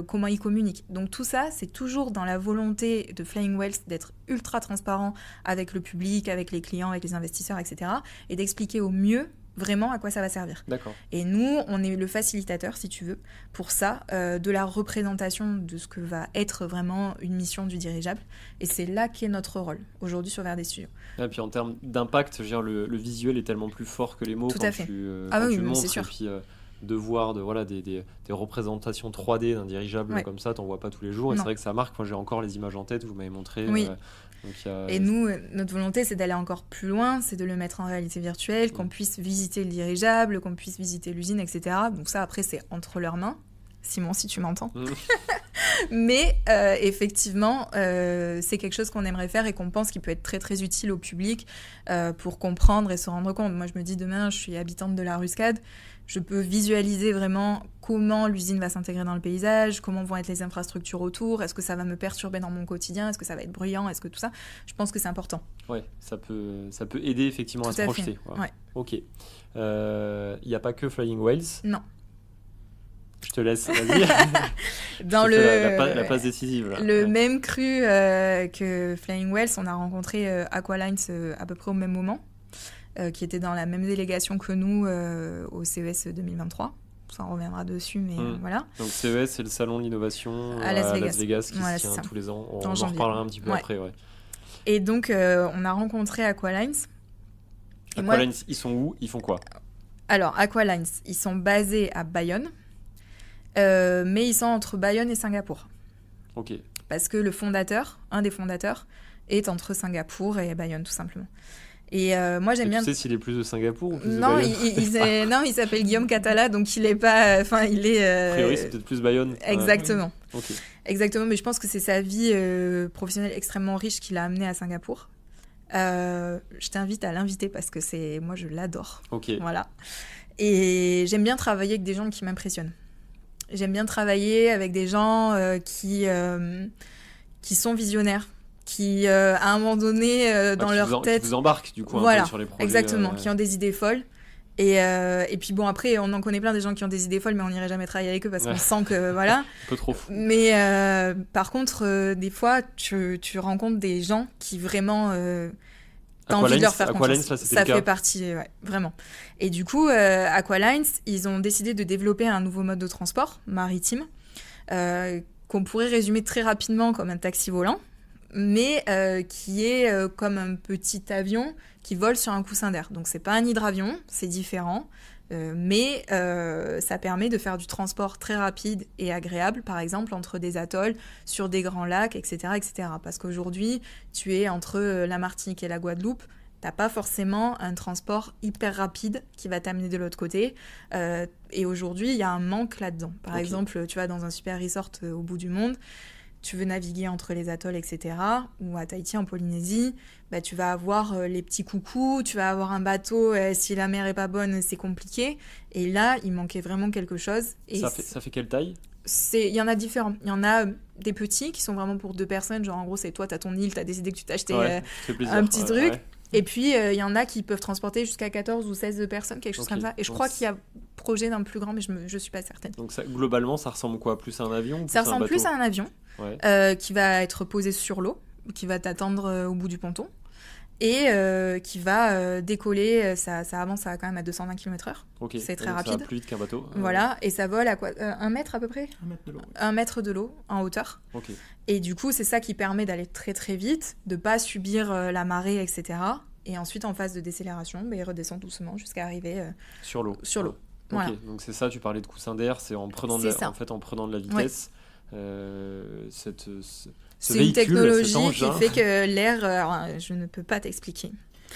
comment ils communiquent. Donc tout ça, c'est toujours dans la volonté de Flying Whales d'être ultra transparent avec le public, avec les clients, avec les investisseurs, etc. et d'expliquer au mieux vraiment à quoi ça va servir. D'accord. Et nous, on est le facilitateur, si tu veux, pour ça, de la représentation de ce que va être vraiment une mission du dirigeable. Et c'est là qu'est notre rôle, aujourd'hui sur VRD Studios. Et puis en termes d'impact, je veux dire, le visuel est tellement plus fort que les mots. Tout à fait. Tu oui, montres, c'est sûr. Et puis, de voir des représentations 3D d'un dirigeable comme ça, t'en vois pas tous les jours. Et c'est vrai que ça marque. Moi, j'ai encore les images en tête, vous m'avez montré. Oui. Donc, et nous, notre volonté, c'est d'aller encore plus loin, c'est de le mettre en réalité virtuelle, qu'on puisse visiter le dirigeable, qu'on puisse visiter l'usine, etc. Donc ça, après, c'est entre leurs mains. Simon, si tu m'entends. Mais effectivement, c'est quelque chose qu'on aimerait faire et qu'on pense qu'il peut être très très utile au public pour comprendre et se rendre compte. Moi, je me dis, demain, je suis habitante de la Ruscade, je peux visualiser vraiment comment l'usine va s'intégrer dans le paysage, comment vont être les infrastructures autour, est-ce que ça va me perturber dans mon quotidien, est-ce que ça va être bruyant, est-ce que tout ça, je pense que c'est important. Ouais, ça peut aider effectivement à se projeter. Ouais. Ok. Il n'y a pas que Flying Whales. Non. Je te laisse, vas-y. Dans la passe décisive. Là. Le même cru que Flying Whales, on a rencontré Aqualines à peu près au même moment, qui était dans la même délégation que nous au CES 2023. Ça, on reviendra dessus, mais voilà. Donc CES, c'est le salon de l'innovation à Las Vegas qui se tient tous les ans. On en reparlera un petit peu après. Ouais. Et donc, on a rencontré Aqualines. Aqualines, ils sont où? Ils font quoi? Alors, Aqualines, ils sont basés à Bayonne. Mais ils sont entre Bayonne et Singapour. Ok. Parce que un des fondateurs, est entre Singapour et Bayonne, tout simplement. Et moi, j'aime bien... Tu sais s'il est plus de Singapour ou plus de Bayonne? Non, il s'appelle Guillaume Catala, donc il est pas... Enfin, il est... A priori, c'est peut-être plus Bayonne. Exactement. Okay. Exactement, mais je pense que c'est sa vie professionnelle extrêmement riche qui l'a amené à Singapour. Je t'invite à l'inviter parce que moi, je l'adore. Ok. Voilà. Et j'aime bien travailler avec des gens qui m'impressionnent. J'aime bien travailler avec des gens qui sont visionnaires, qui, à un moment donné, dans leur tête... Qui vous embarquent, du coup, voilà, un peu sur les projets. Exactement, qui ont des idées folles. Et puis bon, après, on en connaît plein des gens qui ont des idées folles, mais on n'irait jamais travailler avec eux parce qu'on sent que, voilà. Un peu trop fou. Mais par contre, des fois, tu rencontres des gens qui vraiment... t'as envie de leur faire confiance. Ça fait partie, vraiment. Et du coup, Aqualines, ils ont décidé de développer un nouveau mode de transport maritime qu'on pourrait résumer très rapidement comme un taxi volant, mais qui est comme un petit avion qui vole sur un coussin d'air. Donc, c'est pas un hydravion, c'est différent. Mais ça permet de faire du transport très rapide et agréable, par exemple entre des atolls, sur des grands lacs, etc. etc. Parce qu'aujourd'hui, tu es entre la Martinique et la Guadeloupe, t'as pas forcément un transport hyper rapide qui va t'amener de l'autre côté. Et aujourd'hui, il y a un manque là-dedans. Par exemple, tu vas dans un super resort au bout du monde, tu veux naviguer entre les atolls, etc., ou à Tahiti, en Polynésie, bah, tu vas avoir les petits coucous, tu vas avoir un bateau, si la mer est pas bonne, c'est compliqué. Et là, il manquait vraiment quelque chose. Et ça fait quelle taille ? Il y en a différents. Il y en a des petits qui sont vraiment pour 2 personnes, genre en gros, c'est toi, t'as ton île, t'as décidé que tu t'achetais un petit truc. Ouais. Et puis, il y en a qui peuvent transporter jusqu'à 14 ou 16 personnes, quelque chose comme ça. Et je crois qu'il y a projet d'un plus grand, mais je ne suis pas certaine. Donc, globalement, ça ressemble quoi ? Plus à un avion ? Ça ressemble plus à un avion qui va être posé sur l'eau, qui va t'attendre au bout du ponton et qui va décoller. Ça avance quand même à 220 km/h. C'est très rapide. Ça va plus vite qu'un bateau. Voilà, et ça vole à quoi 1 mètre à peu près ? 1 mètre de l'eau. 1 mètre de l'eau en hauteur. Et du coup, c'est ça qui permet d'aller très très vite, de ne pas subir la marée, etc. Et ensuite, en phase de décélération, il redescend doucement jusqu'à arriver sur l'eau. Voilà. Donc c'est ça, tu parlais de coussin d'air, c'est en prenant de la vitesse. C'est une technologie qui fait que l'air, je ne peux pas t'expliquer.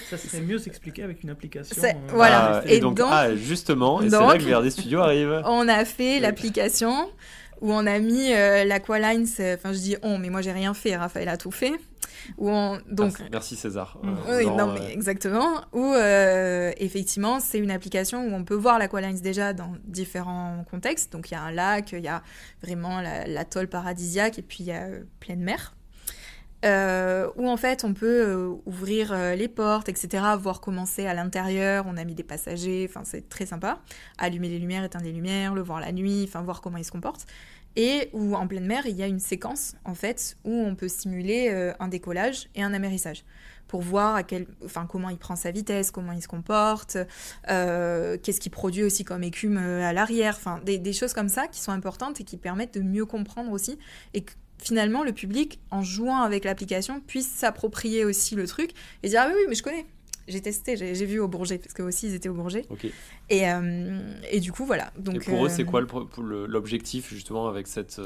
Ça serait mieux s'expliquer avec une application. Voilà. Et donc, justement, et c'est là que VRD Studio arrive. On a fait l'application où on a mis l'Aqualines, enfin je dis on, mais moi j'ai rien fait, Raphaël a tout fait. Merci César. Mais exactement. Où effectivement, c'est une application où on peut voir l'Aqualines déjà dans différents contextes. Donc il y a un lac, il y a vraiment l'atoll paradisiaque et puis il y a pleine mer. Où en fait on peut ouvrir les portes, etc., voir comment c'est à l'intérieur. On a mis des passagers, enfin c'est très sympa. Allumer les lumières, éteindre les lumières, le voir la nuit, enfin voir comment il se comporte. Et où en pleine mer, il y a une séquence en fait où on peut simuler un décollage et un amérissage pour voir comment il prend sa vitesse, comment il se comporte, qu'est-ce qu'il produit aussi comme écume à l'arrière, enfin des choses comme ça qui sont importantes et qui permettent de mieux comprendre aussi et que finalement le public en jouant avec l'application puisse s'approprier aussi le truc et dire ah oui mais je connais. J'ai testé, j'ai vu au Bourget, parce qu'eux aussi, ils étaient au Bourget. Ok. Et du coup, voilà. Donc, et pour eux, c'est quoi l'objectif, justement, avec cette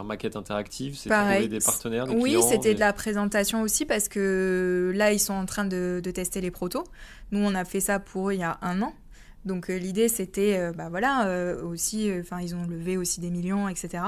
maquette interactive? C'est de trouver des partenaires, des clients? Oui, c'était de la présentation aussi, parce que là, ils sont en train de tester les protos. Nous, on a fait ça pour eux il y a 1 an. Donc l'idée c'était, aussi, ils ont levé aussi des millions, etc.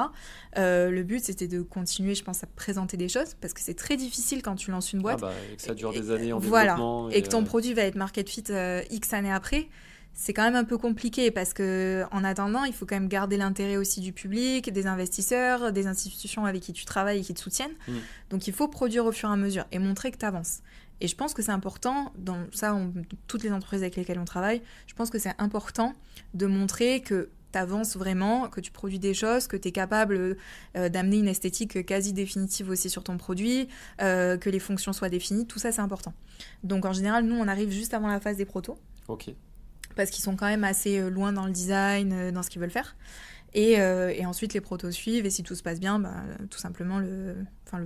Le but c'était de continuer, je pense, à présenter des choses, parce que c'est très difficile quand tu lances une boîte. Et que ça dure des années en développement. développement. Et que ton produit va être market fit X années après. C'est quand même un peu compliqué, parce qu'en attendant, il faut quand même garder l'intérêt aussi du public, des investisseurs, des institutions avec qui tu travailles et qui te soutiennent. Donc il faut produire au fur et à mesure et montrer que tu avances. Et je pense que c'est important, toutes les entreprises avec lesquelles on travaille, je pense que c'est important de montrer que tu avances vraiment, que tu produis des choses, que tu es capable d'amener une esthétique quasi définitive aussi sur ton produit, que les fonctions soient définies, tout ça c'est important. Donc en général, nous on arrive juste avant la phase des protos. Ok. Parce qu'ils sont quand même assez loin dans le design, dans ce qu'ils veulent faire. Et ensuite, les protos suivent, et si tout se passe bien, tout simplement le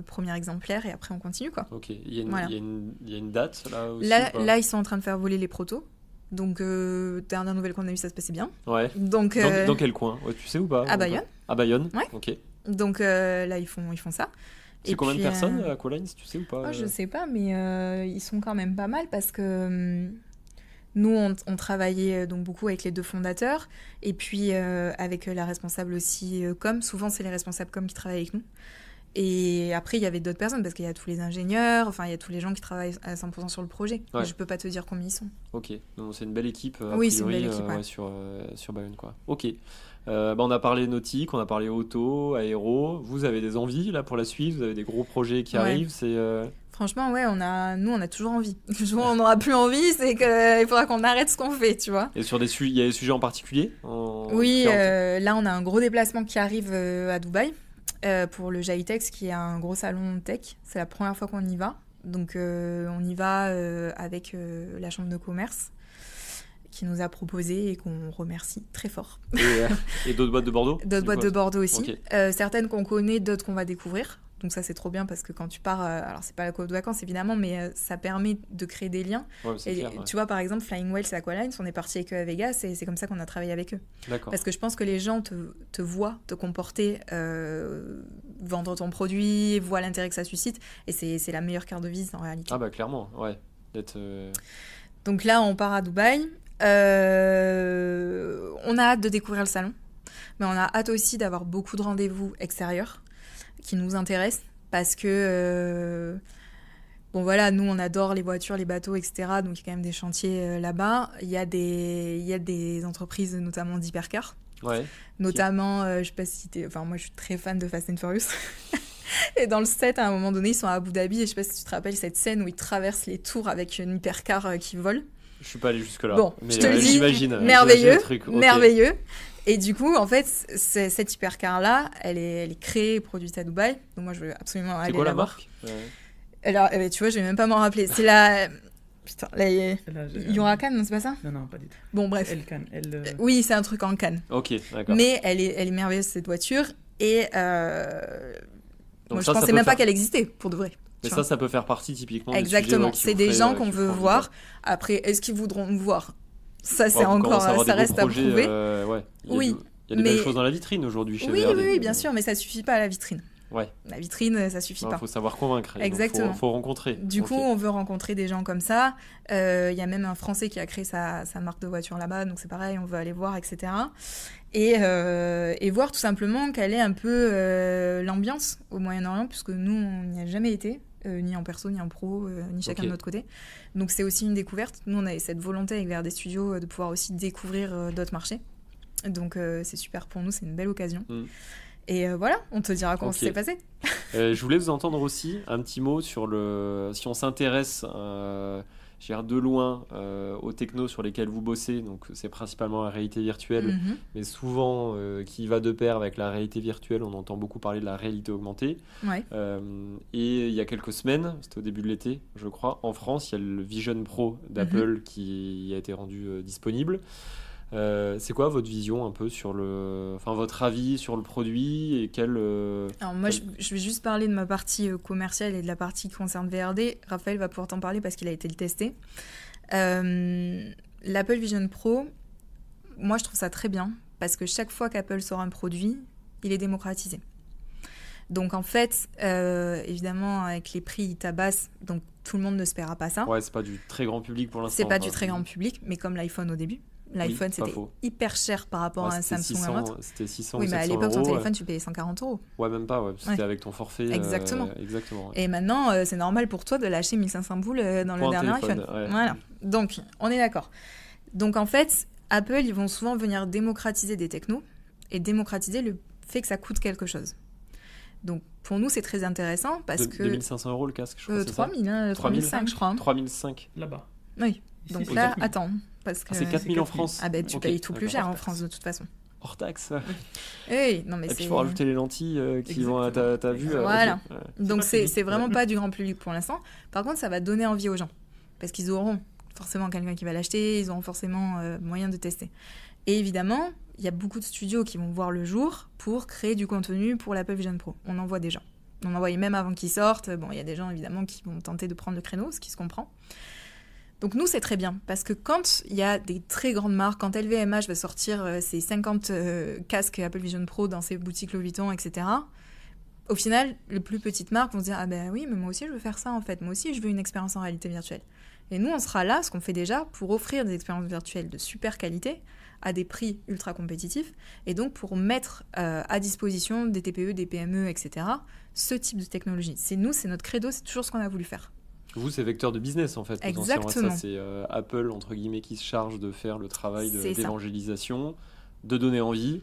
premier exemplaire, et après on continue, quoi. Ok, il y a une date là aussi? Là, ils sont en train de faire voler les protos. Donc, dernière nouvelle qu'on a eue, ça se passait bien. Ouais. Donc, dans quel coin? Tu sais ou pas? À Bayonne. À Bayonne? Ouais. Ok. Donc là, ils font ça. C'est combien de personnes à Aqualine, si tu sais ou pas? Je sais pas, mais ils sont quand même pas mal, parce que... Nous, on travaillait donc beaucoup avec les 2 fondateurs, et puis avec la responsable aussi com. Souvent, c'est les responsables com qui travaillent avec nous. Et après, il y avait d'autres personnes, parce qu'il y a tous les ingénieurs, il y a tous les gens qui travaillent à 100% sur le projet. Ouais. Je peux pas te dire combien ils sont. Ok, donc c'est une belle équipe. Oui, c'est une belle équipe, ouais. sur Bayonne, quoi. Ok. On a parlé nautique, on a parlé auto, aéro. Vous avez des envies là pour la suite? Vous avez des gros projets qui arrivent? Franchement, ouais, nous, on a toujours envie. Le jour où on n'aura plus envie, c'est qu'il faudra qu'on arrête ce qu'on fait, tu vois. Et il y a des sujets en particulier? Oui, là, on a un gros déplacement qui arrive à Dubaï pour le Jitex, qui est un gros salon tech. C'est la première fois qu'on y va. Donc, on y va avec la chambre de commerce, qui nous a proposé et qu'on remercie très fort. Et d'autres boîtes de Bordeaux? D'autres boîtes de Bordeaux aussi. Okay. Certaines qu'on connaît, d'autres qu'on va découvrir. Donc ça, c'est trop bien, parce que quand tu pars... alors, c'est pas la colonie de vacances, évidemment, mais ça permet de créer des liens. Ouais, c'est clair, ouais. Tu vois, par exemple, Flying Whales et Aqualines, on est parti avec eux à Vegas, et c'est comme ça qu'on a travaillé avec eux. D'accord. Parce que je pense que les gens te voient te comporter, vendre ton produit, voient l'intérêt que ça suscite, et c'est la meilleure carte de visite, en réalité. Ah clairement, ouais. Donc là, on part à Dubaï. On a hâte de découvrir le salon, mais on a hâte aussi d'avoir beaucoup de rendez-vous extérieurs qui nous intéressent, parce que nous on adore les voitures, les bateaux, etc. Donc il y a quand même des chantiers là-bas. Il y a des entreprises, notamment d'hypercars, notamment je sais pas si moi je suis très fan de Fast and Furious. Et dans le set, à un moment donné, ils sont à Abu Dhabi, et je sais pas si tu te rappelles cette scène où ils traversent les tours avec une hypercar qui vole. Je suis pas allé jusque là. Bon, mais je te le dis, j'imagine, merveilleux, truc. Okay. Merveilleux. Et du coup, en fait, cette hypercar-là, elle est créée et produite à Dubaï. Donc moi, je veux absolument aller la voir. C'est quoi la marque? Alors, tu vois, je vais même pas m'en rappeler. C'est la... Putain, Huracan, non, c'est pas ça? Non, pas du tout. Bon, bref. Elle canne. Oui, c'est un truc en canne. Ok, d'accord. Mais elle est merveilleuse, cette voiture. Et donc moi, je pensais même pas qu'elle existait, pour de vrai. Mais ça peut faire partie typiquement. Exactement, des sujets, c'est des gens qu'on veut voir. Après, est-ce qu'ils voudront nous voir? Ça, c'est encore, ça reste à prouver. Il y a des belles choses dans la vitrine aujourd'hui chez VRD. Oui, bien sûr, mais ça suffit pas à la vitrine. Ouais. La vitrine, ça suffit pas. Il faut savoir convaincre. Exactement. Il faut rencontrer. Du coup, on veut rencontrer des gens comme ça. Il y a même un Français qui a créé sa marque de voiture là-bas, donc c'est pareil, on veut aller voir, etc. Et voir tout simplement quelle est un peu l'ambiance au Moyen-Orient, puisque nous, on n'y a jamais été, ni en perso, ni en pro, ni chacun de notre côté. Donc c'est aussi une découverte. Nous, on avait cette volonté avec VRD Studio de pouvoir aussi découvrir d'autres marchés. Donc c'est super pour nous, c'est une belle occasion. Et voilà, on te dira comment ça s'est passé. Je voulais vous entendre aussi un petit mot sur si on s'intéresse de loin aux technos sur lesquels vous bossez, donc c'est principalement la réalité virtuelle, mais souvent qui va de pair avec la réalité virtuelle, on entend beaucoup parler de la réalité augmentée. Ouais. Et il y a quelques semaines, c'était au début de l'été, je crois, en France, il y a le Vision Pro d'Apple qui a été rendu disponible. C'est quoi votre vision un peu sur votre avis sur le produit et Alors moi, je vais juste parler de ma partie commerciale et de la partie qui concerne VRD. Raphaël va pouvoir t'en parler parce qu'il a été le tester. L'Apple Vision Pro, moi je trouve ça très bien parce que chaque fois qu'Apple sort un produit, il est démocratisé. Donc en fait, évidemment, avec les prix, ils tabassent, donc tout le monde ne se paiera pas ça. Ouais, c'est pas du très grand public pour l'instant. C'est pas du très grand public, mais comme l'iPhone au début. L'iPhone, c'était hyper cher par rapport à un Samsung ou un autre. C'était 600 oui, ou 700 mais à l'époque, ton euros, téléphone, tu payais 140 €. Ouais, même pas, c'était avec ton forfait. Exactement. Exactement. Et maintenant, c'est normal pour toi de lâcher 1500 boules dans le dernier iPhone. Ouais. Voilà. Donc, on est d'accord. Donc, en fait, Apple, ils vont souvent venir démocratiser des technos et démocratiser le fait que ça coûte quelque chose. Donc, pour nous, c'est très intéressant parce que... 2500 € le casque, je crois. 3000, 3005, je crois. 3005. Là-bas. Oui. Donc Ici, là, 4000. attends. Parce que... c'est 4000 en France. Ah ben, tu payes tout plus cher en France, de toute façon. Hors taxe. Oui, non mais Et c'est... puis il faut rajouter les lentilles qui vont à ta vue. Voilà. Okay. Donc c'est vraiment pas du grand public pour l'instant. Par contre, ça va donner envie aux gens. Parce qu'ils auront forcément quelqu'un qui va l'acheter, ils auront forcément moyen de tester. Et évidemment, il y a beaucoup de studios qui vont voir le jour pour créer du contenu pour l'Apple Vision Pro. On en voit déjà. On en voyait même avant qu'ils sortent. Bon, il y a des gens évidemment qui vont tenter de prendre le créneau, ce qui se comprend. Donc nous, c'est très bien, parce que quand il y a des très grandes marques, quand LVMH va sortir ses 50 casques Apple Vision Pro dans ses boutiques Louis Vuitton, etc., au final, les plus petites marques vont se dire « Ah ben oui, mais moi aussi je veux faire ça en fait, moi aussi je veux une expérience en réalité virtuelle ». Et nous, on sera là, ce qu'on fait déjà, pour offrir des expériences virtuelles de super qualité, à des prix ultra compétitifs, et donc pour mettre à disposition des TPE, des PME, etc., ce type de technologie. C'est notre credo, c'est toujours ce qu'on a voulu faire. Vous, c'est vecteur de business en fait. Exactement. Ça, c'est Apple, entre guillemets, qui se charge de faire le travail d'évangélisation, de donner envie.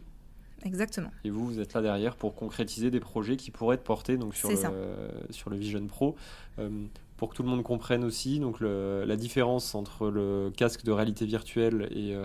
Exactement. Et vous êtes là derrière pour concrétiser des projets qui pourraient être portés donc, sur le Vision Pro. Pour que tout le monde comprenne aussi donc, la différence entre le casque de réalité virtuelle et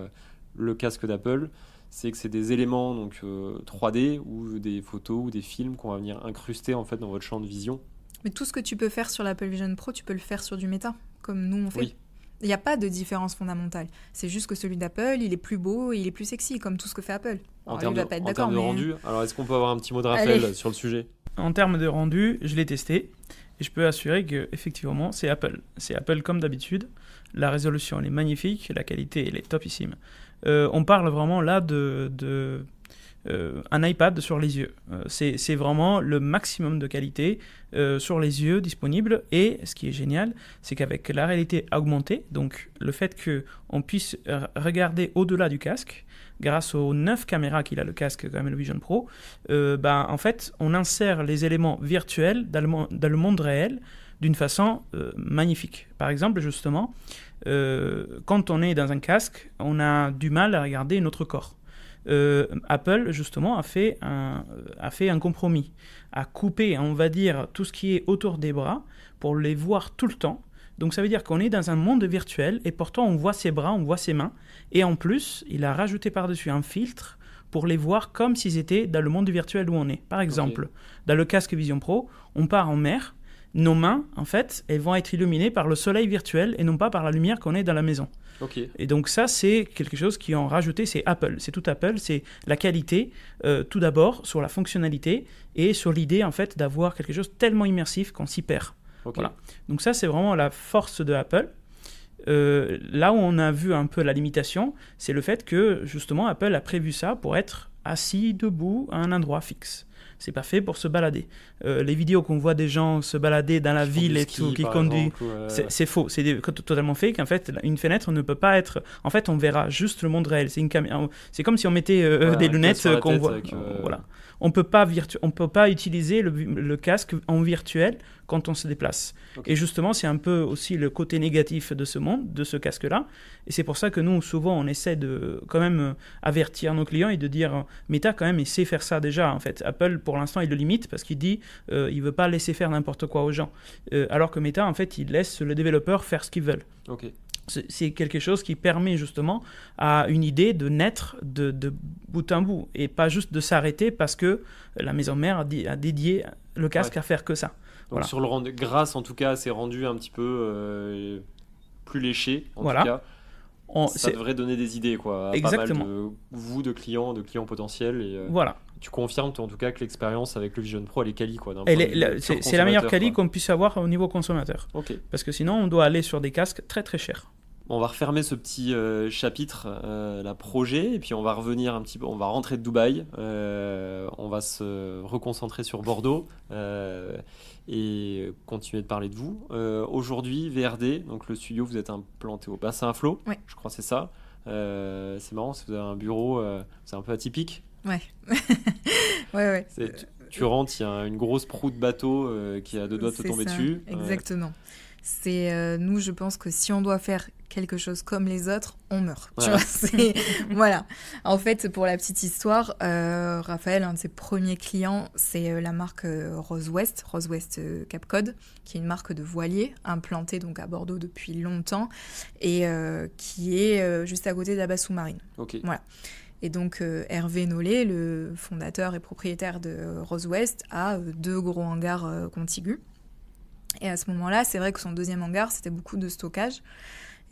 le casque d'Apple, c'est que c'est des éléments donc, 3D ou des photos ou des films qu'on va venir incruster en fait, dans votre champ de vision. Mais tout ce que tu peux faire sur l'Apple Vision Pro, tu peux le faire sur du Meta, comme nous on fait. Oui. Il n'y a pas de différence fondamentale. C'est juste que celui d'Apple, il est plus beau et il est plus sexy, comme tout ce que fait Apple. En termes de rendu, alors est-ce qu'on peut avoir un petit mot de Raphaël sur le sujet ? En termes de rendu, je l'ai testé et je peux assurer que effectivement, c'est Apple. C'est Apple comme d'habitude. La résolution elle est magnifique, la qualité elle est topissime. On parle vraiment là un iPad sur les yeux. C'est vraiment le maximum de qualité sur les yeux disponible. Et ce qui est génial, c'est qu'avec la réalité augmentée, donc le fait qu'on puisse regarder au-delà du casque, grâce aux 9 caméras qu'il a le casque comme le Vision Pro, en fait, on insère les éléments virtuels dans le monde réel d'une façon magnifique. Par exemple, justement, quand on est dans un casque, on a du mal à regarder notre corps. Apple, justement, a fait un compromis, a coupé, on va dire, tout ce qui est autour des bras pour les voir tout le temps. Donc ça veut dire qu'on est dans un monde virtuel et pourtant on voit ses bras, on voit ses mains. Et en plus, il a rajouté par-dessus un filtre pour les voir comme s'ils étaient dans le monde virtuel où on est. Par exemple, dans le casque Vision Pro, on part en mer. Nos mains, en fait, elles vont être illuminées par le soleil virtuel et non pas par la lumière qu'on est dans la maison. Et donc ça, c'est quelque chose qu'ils ont rajouté, c'est Apple. C'est tout Apple, c'est la qualité, tout d'abord, sur la fonctionnalité et sur l'idée, en fait, d'avoir quelque chose tellement immersif qu'on s'y perd. Voilà. Donc ça, c'est vraiment la force de Apple. Là où on a vu un peu la limitation, c'est le fait que, justement, Apple a prévu ça pour être assis, debout, à un endroit fixe. C'est pas fait pour se balader. Les vidéos qu'on voit des gens se balader dans la ville et tout, qui conduisent, c'est faux. C'est totalement fake. En fait, une fenêtre ne peut pas être... En fait, on verra juste le monde réel. C'est comme si on mettait des lunettes qu'on voit. Voilà. On peut pas utiliser le casque en virtuel quand on se déplace. Et justement, c'est un peu aussi le côté négatif de ce monde, de ce casque-là. Et c'est pour ça que nous, souvent, on essaie de quand même avertir nos clients et de dire Meta, quand même, il sait faire ça déjà. En fait, Apple, pour l'instant, il le limite parce qu'il dit il veut pas laisser faire n'importe quoi aux gens. Alors que Meta, en fait, il laisse le développeur faire ce qu'ils veulent. C'est quelque chose qui permet justement à une idée de naître de bout en bout et pas juste de s'arrêter parce que la maison mère a dédié le casque à faire que ça. Donc sur le rendu, grâce en tout cas, c'est rendu un petit peu plus léché en tout cas. Ça devrait donner des idées quoi, à Exactement. pas mal de clients potentiels. Et, voilà. Tu confirmes en tout cas que l'expérience avec le Vision Pro elle est quali quoi. C'est la meilleure quali qu'on puisse avoir au niveau consommateur. Parce que sinon on doit aller sur des casques très très chers. On va refermer ce petit chapitre, la projet, et puis on va revenir un petit peu, on va rentrer de Dubaï, on va se reconcentrer sur Bordeaux et continuer de parler de vous. Aujourd'hui, VRD, donc le studio, vous êtes implanté au Bassin à Flot, Ouais. je crois que c'est ça. C'est marrant, vous avez un bureau, c'est un peu atypique. Ouais. ouais. Tu rentres, il y a une grosse proue de bateau qui a deux doigts de te C'est tomber ça, dessus. Exactement. C'est nous, je pense que si on doit faire quelque chose comme les autres, on meurt. Tu Voilà. vois, voilà. En fait, pour la petite histoire, Raphaël, un de ses premiers clients, c'est la marque Rose West Cap Cod, qui est une marque de voiliers implantée donc à Bordeaux depuis longtemps et qui est juste à côté de la base sous-marine. Ok. Voilà. Et donc Hervé Nollet, le fondateur et propriétaire de Rose West, a 2 gros hangars contigus. Et à ce moment-là, c'est vrai que son deuxième hangar, c'était beaucoup de stockage.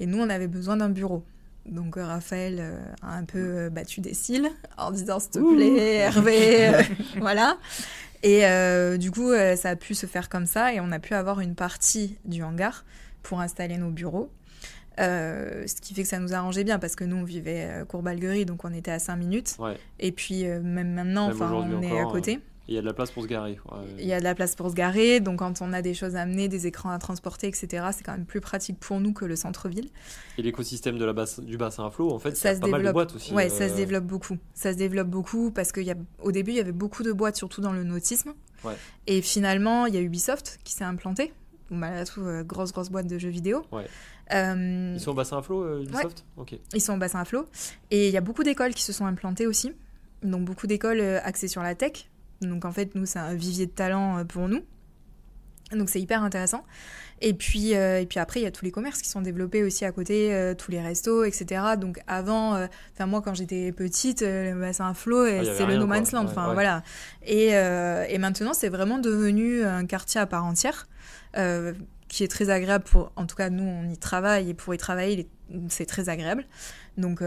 Et nous, on avait besoin d'un bureau. Donc Raphaël a un peu battu des cils en disant « S'il te plaît, Hervé !» Voilà. Et du coup, ça a pu se faire comme ça. Et on a pu avoir une partie du hangar pour installer nos bureaux. Ce qui fait que ça nous arrangeait bien parce que nous, on vivait Courbalguerie, donc on était à 5 minutes. Ouais. Et puis, même maintenant, Même on aujourd'hui est à encore, côté. Il y a de la place pour se garer. Il y a de la place pour se garer, donc quand on a des choses à amener, des écrans à transporter, etc., c'est quand même plus pratique pour nous que le centre-ville. Et l'écosystème de du bassin à flot, en fait, Ça il y a se pas mal de développe. boîtes aussi. Ouais, ça se développe beaucoup. Ça se développe beaucoup parce qu'au début, il y avait beaucoup de boîtes, surtout dans le nautisme. Ouais. Et finalement, il y a Ubisoft qui s'est implanté. Malgré tout, grosse boîte de jeux vidéo. Ouais. Ils Ils sont au bassin à flot, Ubisoft ? Ok. Ils sont au bassin à flot. Et il y a beaucoup d'écoles qui se sont implantées aussi. Donc beaucoup d'écoles axées sur la tech. Donc en fait, nous, c'est un vivier de talent pour nous. Donc c'est hyper intéressant. Et puis après, il y a tous les commerces qui sont développés aussi à côté, tous les restos, etc. Donc avant, moi quand j'étais petite, le bassin à flot, c'est le no man's land. Voilà. Et maintenant, c'est vraiment devenu un quartier à part entière. Qui est très agréable en tout cas nous on y travaille et pour y travailler c'est très agréable donc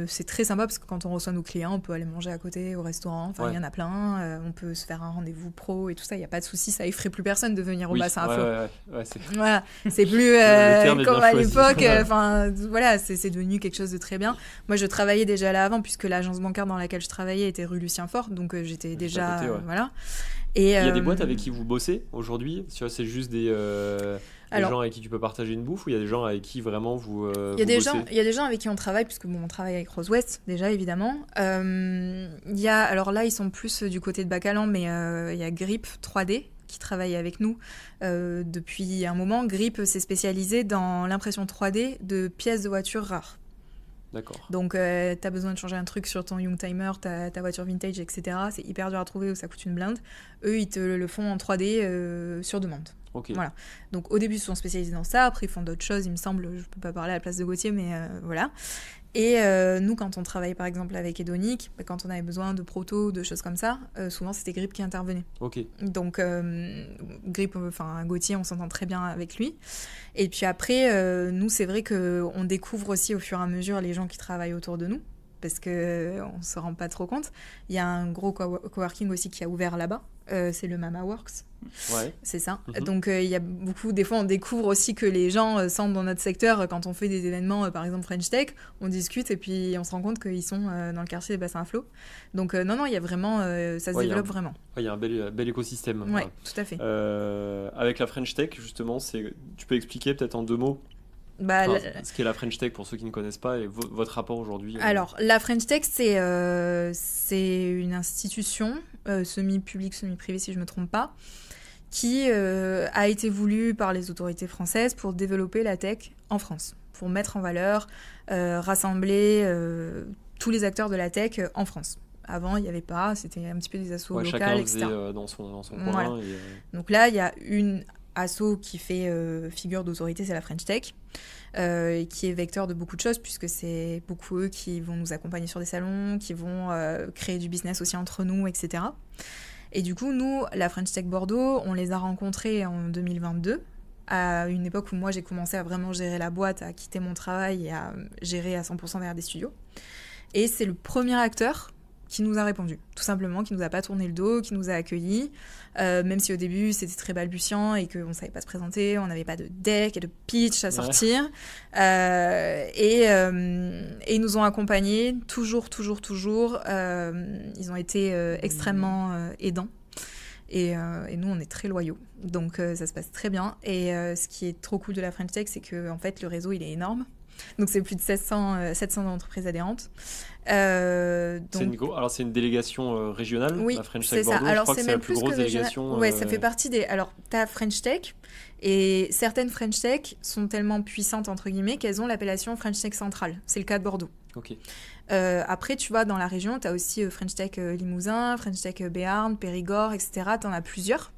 c'est très sympa parce que quand on reçoit nos clients on peut aller manger à côté au restaurant, il y en a plein, on peut se faire un rendez-vous pro et tout ça, il n'y a pas de souci, ça effraie plus personne de venir au bassin à flot. Voilà, c'est plus comme à l'époque, voilà, c'est devenu quelque chose de très bien. Moi je travaillais déjà là avant puisque l'agence bancaire dans laquelle je travaillais était rue Lucien Fort, donc j'étais déjà côté, voilà. Et, il y a des boîtes avec qui vous bossez aujourd'hui ? C'est juste des gens avec qui tu peux partager une bouffe ou il y a des gens avec qui vraiment vous il y a des gens avec qui on travaille puisque on travaille avec Rose West déjà évidemment. Alors là ils sont plus du côté de Bacalan mais il y a Grip 3D qui travaille avec nous depuis un moment. Grip s'est spécialisé dans l'impression 3D de pièces de voitures rares. D'accord. Donc, t'as besoin de changer un truc sur ton Youngtimer, ta voiture vintage, etc. C'est hyper dur à trouver ou ça coûte une blinde. Eux, ils te le font en 3D sur demande. Ok. Voilà. Donc, au début, ils se sont spécialisés dans ça. Après, ils font d'autres choses, il me semble. Je peux pas parler à la place de Gauthier, mais voilà. Et nous, quand on travaille par exemple avec Edonic, quand on avait besoin de proto, de choses comme ça, souvent c'était Grip qui intervenait. Ok. Donc Grip, Gauthier, on s'entend très bien avec lui. Et puis après, nous, c'est vrai qu'on découvre aussi au fur et à mesure les gens qui travaillent autour de nous, parce qu'on ne se rend pas trop compte. Il y a un gros coworking aussi qui a ouvert là-bas, c'est le Mama Works. Ouais. C'est ça. Mm-hmm. Donc il y a beaucoup, des fois on découvre aussi que les gens sentent dans notre secteur, quand on fait des événements, par exemple French Tech, on discute et puis on se rend compte qu'ils sont dans le quartier des bassins à flot. Donc non, il y a vraiment, ça se développe vraiment. Il y a un bel écosystème. Ouais, tout à fait. Avec la French Tech, justement, tu peux expliquer peut-être en 2 mots ce qu'est la French Tech pour ceux qui ne connaissent pas et votre rapport aujourd'hui. Alors, la French Tech, c'est une institution semi-publique, semi-privée si je ne me trompe pas, qui a été voulue par les autorités françaises pour développer la tech en France, pour mettre en valeur, rassembler tous les acteurs de la tech en France. Avant, il n'y avait pas, c'était un petit peu des assos locales, chacun etc. faisait dans son coin. Voilà. Donc là, il y a une asso qui fait figure d'autorité, c'est la French Tech, qui est vecteur de beaucoup de choses, puisque c'est beaucoup eux qui vont nous accompagner sur des salons, qui vont créer du business aussi entre nous, etc. Et du coup, nous, la French Tech Bordeaux, on les a rencontrés en 2022, à une époque où moi, j'ai commencé à vraiment gérer la boîte, à quitter mon travail et à gérer à 100% derrière des studios. Et c'est le premier acteur qui nous a répondu, tout simplement, qui nous a pas tourné le dos, qui nous a accueillis, même si au début c'était très balbutiant et qu'on savait pas se présenter, on n'avait pas de deck et de pitch à sortir, et ils nous ont accompagnés toujours, ils ont été extrêmement aidants. Et nous, on est très loyaux. Donc, ça se passe très bien. Et ce qui est trop cool de la French Tech, c'est que en fait, le réseau, il est énorme. Donc, c'est plus de 700 entreprises adhérentes. Alors, c'est une délégation régionale, oui, la French Tech Bordeaux. Alors, je crois que c'est la plus grosse que délégation. Ouais, ça fait partie des... Alors, tu as French Tech, et certaines French Tech sont tellement puissantes, entre guillemets, qu'elles ont l'appellation French Tech Centrale. C'est le cas de Bordeaux. Ok. Après, tu vois, dans la région, tu as aussi French Tech Limousin, French Tech Béarn, Périgord, etc. Tu en as plusieurs.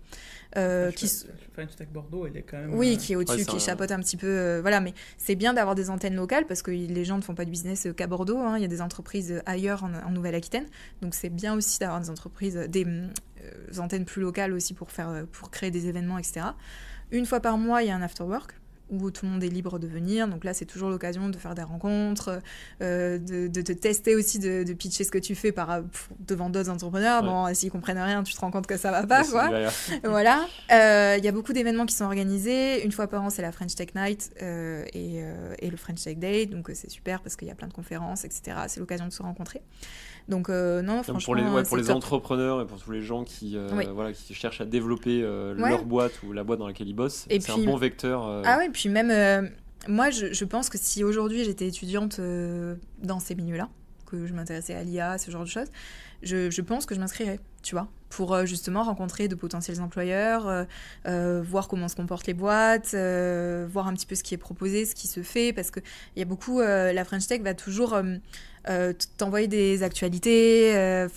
French Tech Bordeaux, elle est quand même... Oui, qui est au-dessus, qui chapeaute un petit peu. Voilà, mais c'est bien d'avoir des antennes locales parce que les gens ne font pas de business qu'à Bordeaux. Hein. Il y a des entreprises ailleurs en Nouvelle-Aquitaine. Donc, c'est bien aussi d'avoir des entreprises, des antennes plus locales aussi pour créer des événements, etc. Une fois par mois, il y a un after-work où tout le monde est libre de venir. Donc là, c'est toujours l'occasion de faire des rencontres, de te tester aussi, de pitcher ce que tu fais devant d'autres entrepreneurs. Ouais. Bon, s'ils comprennent rien, tu te rends compte que ça va pas, quoi. Voilà. Il y a beaucoup d'événements qui sont organisés. Une fois par an, c'est la French Tech Night et le French Tech Day. Donc c'est super parce qu'il y a plein de conférences, etc. C'est l'occasion de se rencontrer. Donc non, franchement, pour les entrepreneurs et pour tous les gens qui qui cherchent à développer leur boîte ou la boîte dans laquelle ils bossent, c'est un bon vecteur. Ah ouais, puis même moi je pense que si aujourd'hui j'étais étudiante dans ces milieux-là, que je m'intéressais à l'IA, ce genre de choses, je pense que je m'inscrirais, tu vois, pour justement rencontrer de potentiels employeurs, voir comment se comportent les boîtes, voir un petit peu ce qui est proposé, ce qui se fait, parce qu'il y a beaucoup, la French Tech va toujours t'envoyer des actualités,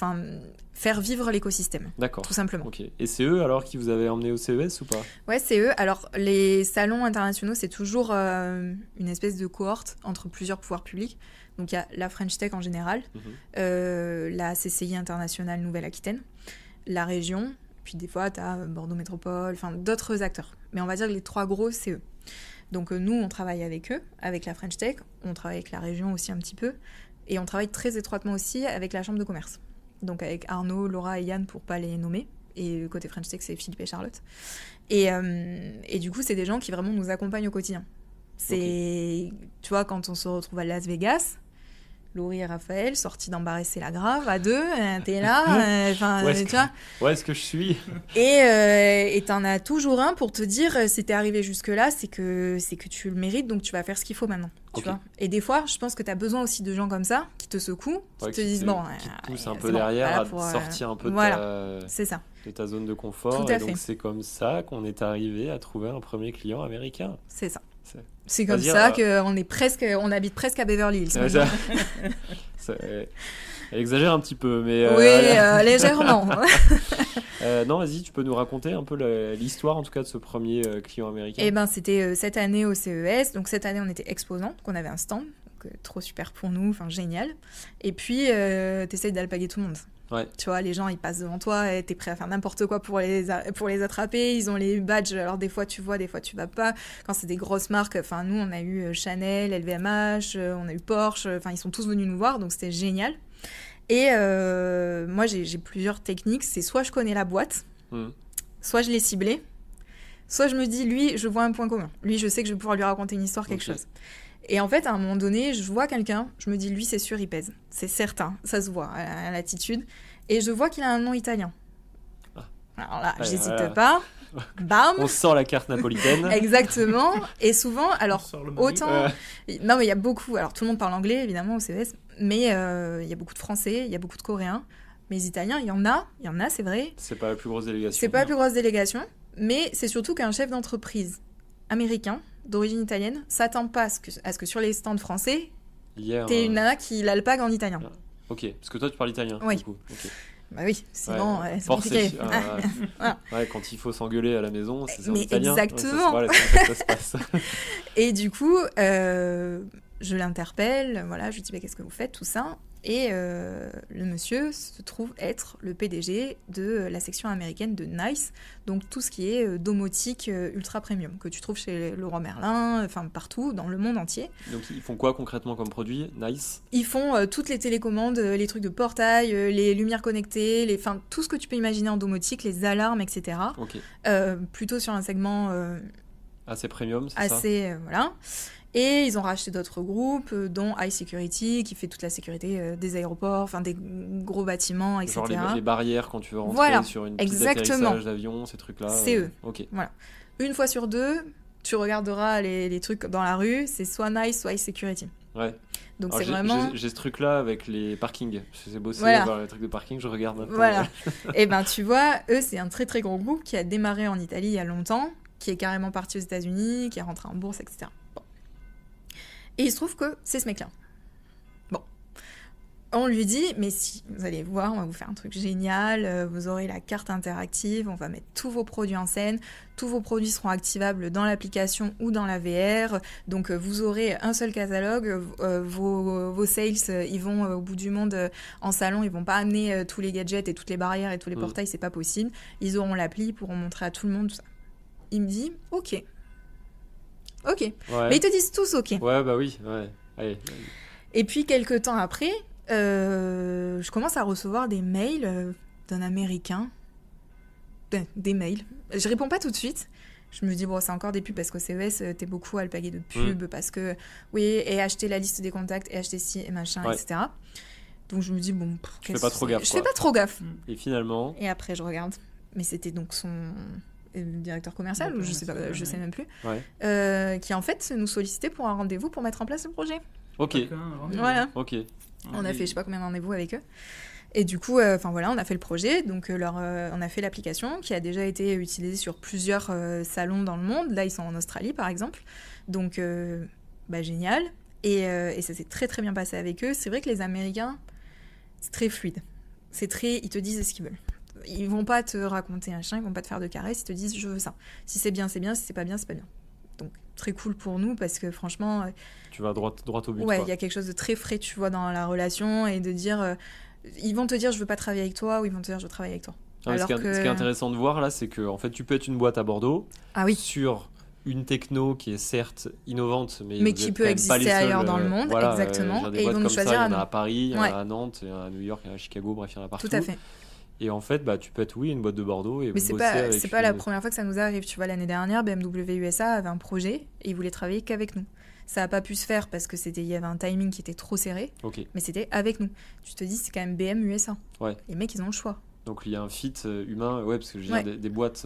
faire vivre l'écosystème. D'accord. Tout simplement. Ok. Et c'est eux alors qui vous avez emmené au CES ou pas ? Ouais, c'est eux. Alors, les salons internationaux, c'est toujours une espèce de cohorte entre plusieurs pouvoirs publics. Donc, il y a la French Tech en général, la CCI internationale Nouvelle-Aquitaine, la région, puis des fois, tu as Bordeaux Métropole, enfin, d'autres acteurs. Mais on va dire que les trois gros, c'est eux. Donc, nous, on travaille avec eux, avec la French Tech. On travaille avec la région aussi un petit peu. Et on travaille très étroitement aussi avec la Chambre de commerce. Donc avec Arnaud, Laura et Yann pour pas les nommer. Et côté French Tech, c'est Philippe et Charlotte. Et du coup, c'est des gens qui vraiment nous accompagnent au quotidien. Tu vois, quand on se retrouve à Las Vegas, Laurie et Raphaël, sortis d'Embarrasser la Grave, à deux, t'es là, tu vois. Où est-ce que je suis ? Et t'en as toujours un pour te dire, si t'es arrivé jusque-là, c'est que tu le mérites, donc tu vas faire ce qu'il faut maintenant. Tu vois. Et des fois, je pense que t'as besoin aussi de gens comme ça, qui te secouent, qui te disent, qui te poussent un peu derrière, pour sortir un peu de ta zone de confort. Tout à et fait. Donc c'est comme ça qu'on est arrivé à trouver un premier client américain. C'est ça. C'est comme ça qu'on habite presque à Beverly Hills. Elle exagère un petit peu, mais... Oui, légèrement. Non, vas-y, tu peux nous raconter un peu l'histoire, en tout cas, de ce premier client américain. Eh ben, c'était cette année au CES. Donc, cette année, on était exposants. Donc, on avait un stand. Donc, trop super pour nous. Enfin, génial. Et puis, t'essayes d'alpaguer tout le monde. Ouais. Tu vois, les gens, ils passent devant toi et t'es prêt à faire n'importe quoi pour les attraper. Ils ont les badges. Alors, des fois, tu vois, des fois, tu vas pas. Quand c'est des grosses marques, enfin, nous, on a eu Chanel, LVMH, on a eu Porsche. Enfin, ils sont tous venus nous voir. Donc, c'était génial. Et moi, j'ai plusieurs techniques. C'est soit je connais la boîte, soit je l'ai ciblée, soit je me dis, lui, je vois un point commun. Lui, je sais que je vais pouvoir lui raconter une histoire, quelque chose. Et en fait, à un moment donné, je vois quelqu'un, je me dis, lui, c'est sûr, il pèse. C'est certain, ça se voit à l'attitude. Et je vois qu'il a un nom italien. Alors là, j'hésite pas. Bam. On sort la carte napolitaine. Exactement. Et souvent, alors, autant... Non, mais il y a beaucoup... Alors, tout le monde parle anglais, évidemment, au CES. Mais il y a beaucoup de Français, il y a beaucoup de Coréens. Mais les Italiens, il y en a, c'est vrai. C'est pas la plus grosse délégation. C'est pas la plus grosse délégation. Mais c'est surtout qu'un chef d'entreprise américain, d'origine italienne, s'attend pas à ce que sur les stands français, t'es une nana qui l'alpague en italien. Ok, parce que toi, tu parles italien. Oui. Du coup. Okay. Bah oui, sinon c'est compliqué. Voilà. Ouais, quand il faut s'engueuler à la maison, c'est en mais italien. Exactement. Ouais, c'est comme ça que ça se passe. Et du coup, je l'interpelle, voilà, je lui dis qu'est-ce que vous faites, tout ça. Et le monsieur se trouve être le PDG de la section américaine de Nice, donc tout ce qui est domotique ultra premium, que tu trouves chez Leroy Merlin, enfin partout, dans le monde entier. Donc ils font quoi concrètement comme produit, Nice ? Ils font toutes les télécommandes, les trucs de portail, les lumières connectées, enfin tout ce que tu peux imaginer en domotique, les alarmes, etc. Ok. Plutôt sur un segment assez premium, c'est ça ? assez, voilà. Et ils ont racheté d'autres groupes, dont iSecurity, qui fait toute la sécurité des aéroports, enfin des gros bâtiments, etc. Genre les barrières quand tu veux rentrer sur une piste d'atterrissage d'avion, ces trucs-là. C'est eux. Ok. Voilà. Une fois sur deux, tu regarderas les trucs dans la rue, c'est soit Nice, soit iSecurity. Ouais. Donc alors c'est vraiment... J'ai ce truc-là avec les parkings. Je sais bosser Voilà. voir les trucs de parking, je regarde maintenant. Voilà. Et ben tu vois, eux, c'est un très très gros groupe qui a démarré en Italie il y a longtemps, qui est carrément parti aux États-Unis, qui est rentré en bourse, etc. Bon. Et il se trouve que c'est ce mec-là. Bon. On lui dit, mais si, vous allez voir, on va vous faire un truc génial, vous aurez la carte interactive, on va mettre tous vos produits en scène, tous vos produits seront activables dans l'application ou dans la VR, donc vous aurez un seul catalogue, vos sales, ils vont au bout du monde en salon, ils vont pas amener tous les gadgets et toutes les barrières et tous les portails, c'est pas possible, ils auront l'appli, ils pourront montrer à tout le monde, tout ça. Il me dit, ok. Ouais. Mais ils te disent tous ok. Ouais, bah oui, ouais. Allez. Et puis, quelques temps après, je commence à recevoir des mails d'un Américain. Des mails. Je réponds pas tout de suite. Je me dis, bon, c'est encore des pubs parce qu'au CES, t'es beaucoup alpagué de pubs parce que, oui, et acheter la liste des contacts, et acheter ci et machin, etc. Donc, je me dis, bon... Je fais pas trop gaffe. Je fais pas trop gaffe. Et finalement... Et après, je regarde. Mais c'était donc son... directeur commercial, ou je sais même plus, qui en fait nous sollicitait pour un rendez-vous pour mettre en place le projet. Ok. Voilà. Ok. On a fait je sais pas combien de rendez-vous avec eux. Et du coup, voilà, on a fait le projet, donc on a fait l'application qui a déjà été utilisée sur plusieurs salons dans le monde. Là, ils sont en Australie, par exemple. Donc, génial. Et ça s'est très très bien passé avec eux. C'est vrai que les Américains, c'est très fluide. Ils te disent ce qu'ils veulent. Ils vont pas te raconter un chien, ils vont pas te faire de caresses, ils te disent je veux ça. Si c'est bien, c'est bien, si c'est pas bien, c'est pas bien. Donc très cool pour nous parce que franchement... tu vas droit au but. Ouais, il y a quelque chose de très frais, tu vois, dans la relation et de dire... ils vont te dire je veux pas travailler avec toi ou ils vont te dire je veux travailler avec toi. Ce qui est intéressant de voir là, c'est que en fait, tu peux être une boîte à Bordeaux sur une techno qui est certes innovante, mais qui peut exister ailleurs dans le monde, exactement. Et ils vont nous choisir. Il y en a à Paris, il y en a à Nantes, il y en a à New York, il y en a à Chicago, bref, il y en a partout. Tout à fait. Et en fait, tu peux être, une boîte de Bordeaux et mais c'est pas la première fois que ça nous arrive. Tu vois, l'année dernière, BMW USA avait un projet et ils voulaient travailler qu'avec nous. Ça n'a pas pu se faire parce que il y avait un timing qui était trop serré, mais c'était avec nous. Tu te dis, c'est quand même BM USA. Ouais. Les mecs, ils ont le choix. Donc il y a un fit humain, parce que je veux dire, des boîtes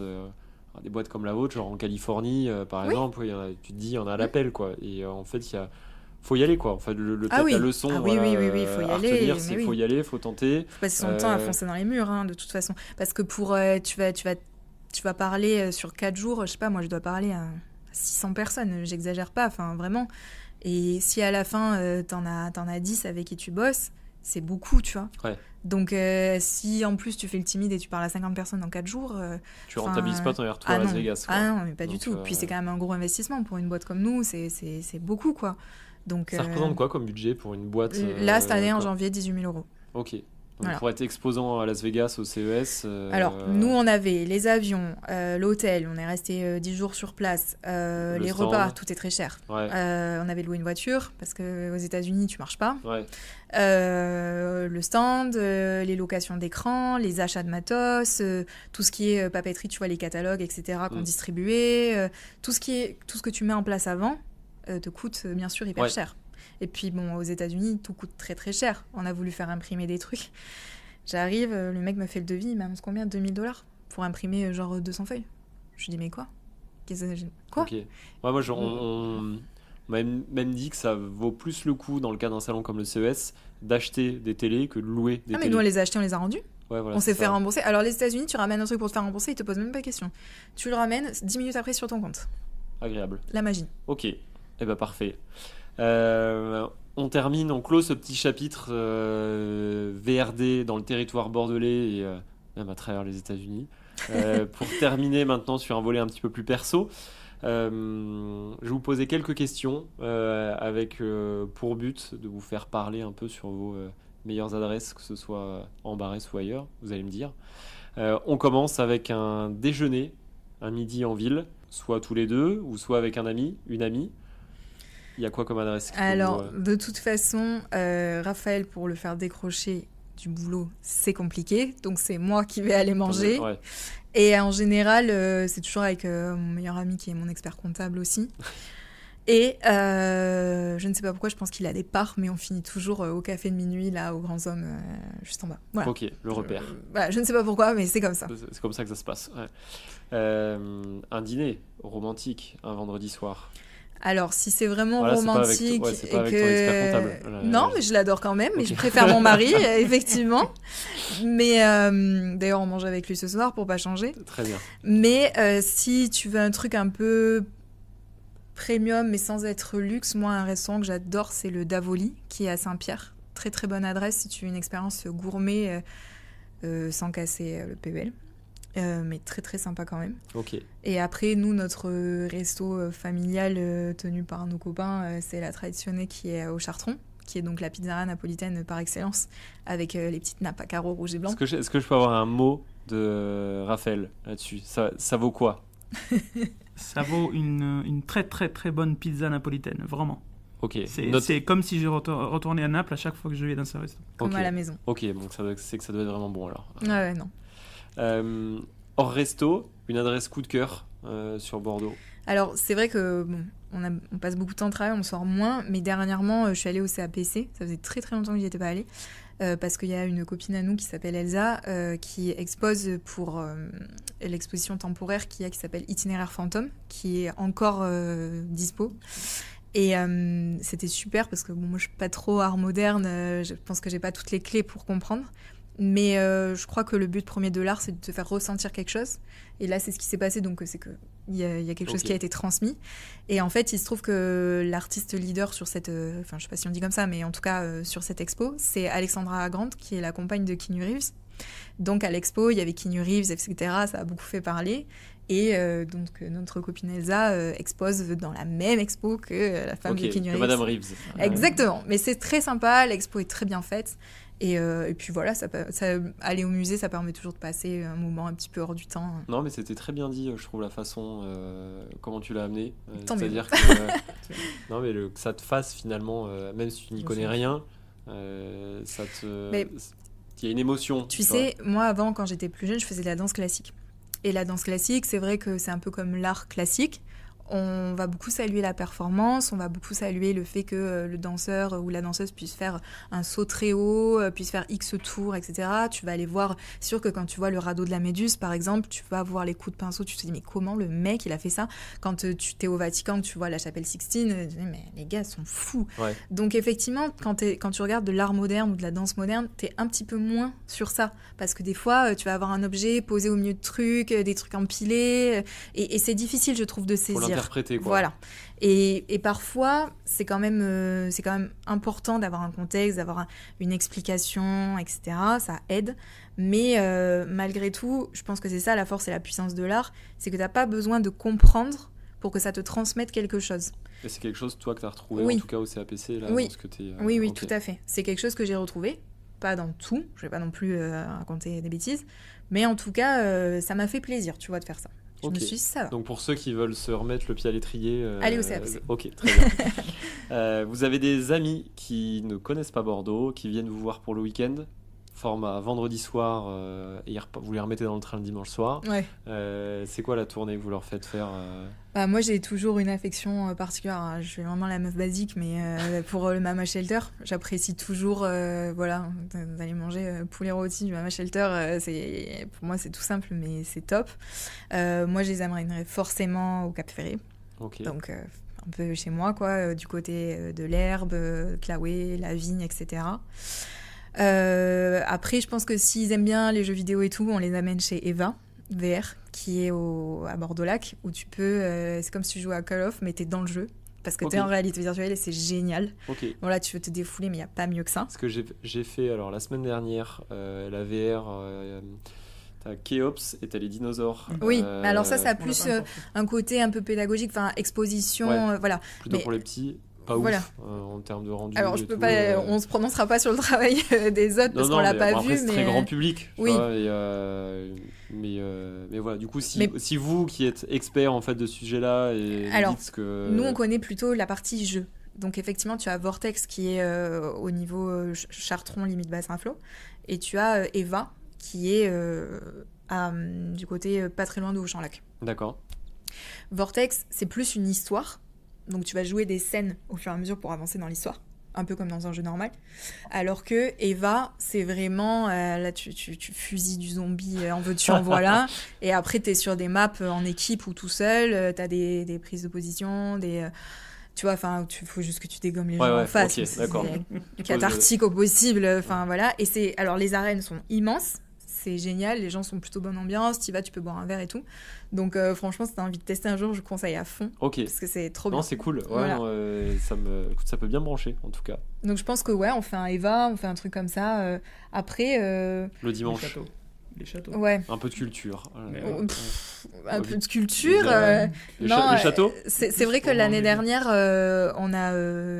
comme la vôtre, genre en Californie, par exemple, tu te dis, il y en a à l'appel, quoi. Et en fait, faut y aller, quoi. En fait, la leçon, oui, faut y aller. Retenir, c'est faut y aller, faut tenter. Faut passer son temps à foncer dans les murs, de toute façon. Parce que tu vas parler sur 4 jours, je sais pas, moi je dois parler à 600 personnes, j'exagère pas, enfin vraiment. Et si à la fin, t'en as 10 avec qui tu bosses, c'est beaucoup, tu vois. Ouais. Donc si en plus tu fais le timide et tu parles à 50 personnes en 4 jours... tu rentabilises pas ton retour à Las Vegas, quoi. Ah non, mais pas du tout. Puis c'est quand même un gros investissement pour une boîte comme nous, c'est beaucoup, quoi. Donc, ça représente quoi comme budget pour une boîte là, cette année, en janvier, 18 000 €. Ok. Donc pour être exposant à Las Vegas, au CES... Alors, nous, on avait les avions, l'hôtel, on est resté 10 jours sur place, les repas, tout est très cher. Ouais. On avait loué une voiture, parce qu'aux États-Unis, tu marches pas. Ouais. Le stand, les locations d'écran, les achats de matos, tout ce qui est papeterie, tu vois, les catalogues, etc., qu'on distribuait, tout ce que tu mets en place avant te coûte bien sûr hyper cher. Et puis bon, aux États-Unis, tout coûte très très cher. On a voulu faire imprimer des trucs. J'arrive, le mec me fait le devis, il m'annonce combien, $2 000 pour imprimer genre 200 feuilles. Je lui dis mais quoi? Quoi? Ok. Ouais, moi, on m'a même dit que ça vaut plus le coup dans le cas d'un salon comme le CES d'acheter des télés que de louer des télés. Mais nous on les a achetés, on les a rendus. Ouais, voilà, on s'est fait rembourser. Alors les États-Unis, tu ramènes un truc pour te faire rembourser, ils te posent même pas de question. Tu le ramènes 10 minutes après sur ton compte. Agréable. La magie. Ok. Eh ben parfait. On termine, on close ce petit chapitre VRD dans le territoire bordelais et même à travers les États-Unis. Pour terminer maintenant sur un volet un petit peu plus perso, je vais vous poser quelques questions avec pour but de vous faire parler un peu sur vos meilleures adresses, que ce soit en Barès ou ailleurs, vous allez me dire. On commence avec un déjeuner, un midi en ville, soit tous les deux, ou soit avec un ami, une amie. Il y a quoi comme adresse? Alors, de toute façon, Raphaël, pour le faire décrocher du boulot, c'est compliqué. Donc, c'est moi qui vais aller manger. Ouais. Et en général, c'est toujours avec mon meilleur ami qui est mon expert comptable aussi. Et je ne sais pas pourquoi, je pense qu'il a des parts, mais on finit toujours au café de minuit, là, aux Grands Hommes, juste en bas. Voilà. Ok, le repère. Voilà, je ne sais pas pourquoi, mais c'est comme ça. C'est comme ça que ça se passe. Ouais. Un dîner romantique, un vendredi soir. Alors, si c'est vraiment Voilà, romantique c'est pas avec ton expert comptable. Non, mais je l'adore quand même, mais je préfère mon mari, effectivement. Mais d'ailleurs, on mange avec lui ce soir pour pas changer. Très bien. Mais si tu veux un truc un peu premium, mais sans être luxe, moi, un restaurant que j'adore, c'est le Davoli, qui est à Saint-Pierre. Très, très bonne adresse si tu veux une expérience gourmet sans casser le PEL. Mais très très sympa quand même. Ok. Et après, nous, notre resto familial tenu par nos copains, c'est la Traditionnée qui est au Chartron, qui est donc la pizzeria napolitaine par excellence, avec les petites nappes à carreaux rouges et blancs. Est-ce que je peux avoir un mot de Raphaël là-dessus? Ça vaut quoi? Ça vaut une très très très bonne pizza napolitaine, vraiment. Ok. C'est comme si je retournais à Naples à chaque fois que je vais dans ce resto. Comme à la maison. Ok, donc c'est que ça doit être vraiment bon alors. Ouais, non. Hors resto, une adresse coup de cœur sur Bordeaux. Alors, c'est vrai que on passe beaucoup de temps de travail, on sort moins, mais dernièrement, je suis allée au CAPC. Ça faisait très très longtemps que j'y étais pas allée, parce qu'il y a une copine à nous qui s'appelle Elsa, qui expose pour l'exposition temporaire qui s'appelle Itinéraire fantôme, qui est encore dispo. Et c'était super parce que moi je suis pas trop art moderne, je pense que j'ai pas toutes les clés pour comprendre. Mais je crois que le but premier de l'art, c'est de te faire ressentir quelque chose. Et là, c'est ce qui s'est passé, donc c'est qu'il y a quelque chose qui a été transmis. Et en fait, il se trouve que l'artiste leader sur cette... Enfin, je sais pas si on dit comme ça, mais en tout cas, sur cette expo, c'est Alexandra Grant, qui est la compagne de Keanu Reeves. Donc, à l'expo, il y avait Keanu Reeves, etc. Ça a beaucoup fait parler. Et donc, notre copine Elsa expose dans la même expo que la femme de Keanu Reeves. Madame Reeves. Exactement. Mais c'est très sympa, l'expo est très bien faite. Et puis voilà, aller au musée, ça permet toujours de passer un moment un petit peu hors du temps. Non, mais c'était très bien dit, je trouve, la façon, comment tu l'as amené. C'est-à-dire que, non, mais que ça te fasse finalement, même si tu n'y connais rien, ça te... Mais, il y a une émotion. Tu sais, moi avant, quand j'étais plus jeune, je faisais de la danse classique. Et la danse classique, c'est vrai que c'est un peu comme l'art classique. On va beaucoup saluer la performance, on va beaucoup saluer le fait que le danseur ou la danseuse puisse faire un saut très haut, puisse faire X tours, etc. Tu vas aller voir, c'est sûr que quand tu vois le radeau de la Méduse, par exemple, tu vas voir les coups de pinceau, tu te dis mais comment le mec il a fait ça? Quand tu t'es au Vatican, que tu vois la chapelle Sixtine, tu te dis mais les gars sont fous. Ouais. Donc effectivement, quand tu regardes de l'art moderne ou de la danse moderne, t'es un petit peu moins sur ça, parce que des fois tu vas avoir un objet posé au milieu de trucs, des trucs empilés, et c'est difficile je trouve de saisir. Quoi. Voilà. Et parfois, c'est quand même important d'avoir un contexte, d'avoir une explication, etc. Ça aide. Mais malgré tout, je pense que c'est ça la force et la puissance de l'art, c'est que tu n'as pas besoin de comprendre pour que ça te transmette quelque chose. Et c'est quelque chose, toi, que tu as retrouvé, oui. En tout cas au CAPC là, oui. Dans ce que t'es, oui, okay. Tout à fait. C'est quelque chose que j'ai retrouvé. Pas dans tout, je ne vais pas non plus raconter des bêtises. Mais en tout cas, ça m'a fait plaisir, tu vois, de faire ça. Je me suis dit, ça va. Donc pour ceux qui veulent se remettre le pied à l'étrier... allez au CAPC. Ok, très bien. Vous avez des amis qui ne connaissent pas Bordeaux, qui viennent vous voir pour le week-end, format vendredi soir, et vous les remettez dans le train le dimanche soir. Ouais. C'est quoi la tournée que vous leur faites faire moi, j'ai toujours une affection particulière. Je suis vraiment la meuf basique, mais pour le Mama Shelter, j'apprécie toujours d'aller manger poulet rôti du Mama Shelter. Pour moi, c'est tout simple, mais c'est top. Moi, je les amènerais forcément au Cap Ferré. Okay. Donc, un peu chez moi, quoi, du côté de l'herbe, Claouet, la vigne, etc. Après, je pense que s'ils aiment bien les jeux vidéo et tout, on les amène chez Eva VR, qui est à Bordeaux-Lac, où tu peux... c'est comme si tu jouais à Call of, mais t'es dans le jeu, parce que t'es en réalité virtuelle et c'est génial. Okay. Bon, là, tu veux te défouler, mais il n'y a pas mieux que ça. Ce que j'ai fait alors, la semaine dernière, la VR... T'as Kéops et t'as les dinosaures. Oui, alors ça a plus un côté un peu pédagogique, enfin exposition, ouais, voilà. Plutôt pour les petits. pas voilà. ouf en termes de rendu. Alors, on se prononcera pas sur le travail des autres parce qu'on l'a pas vu. C'est très grand public. Oui. Mais voilà, du coup, si vous qui êtes expert en fait de ce sujet-là et dites ce que. Nous, on connaît plutôt la partie jeu. Donc, effectivement, tu as Vortex qui est au niveau Chartron, limite bassin flot. Et tu as Eva qui est du côté pas très loin de Auchan-Lac. D'accord. Vortex, c'est plus une histoire. Donc tu vas jouer des scènes au fur et à mesure pour avancer dans l'histoire, un peu comme dans un jeu normal. Alors que Eva, c'est vraiment, là tu fusilles du zombie, en veux-tu, en voilà. Et après t'es sur des maps en équipe ou tout seul, t'as des prises de position, tu vois, enfin, il faut juste que tu dégommes les gens en face. Okay, d'accord. C'est cathartique au possible, enfin voilà. Et alors les arènes sont immenses. C'est génial, les gens sont plutôt bonne ambiance, tu y vas, tu peux boire un verre et tout. Donc franchement, si tu as envie de tester un jour, je conseille à fond. Ok. Parce que c'est trop bien. Non, c'est cool. Ouais, voilà. Ça peut bien brancher, en tout cas. Donc je pense que on fait un Eva, on fait un truc comme ça. Après... Le dimanche. Les châteaux. Ouais. Un peu de culture. Un peu de culture. Les châteaux. C'est vrai que l'année dernière, on a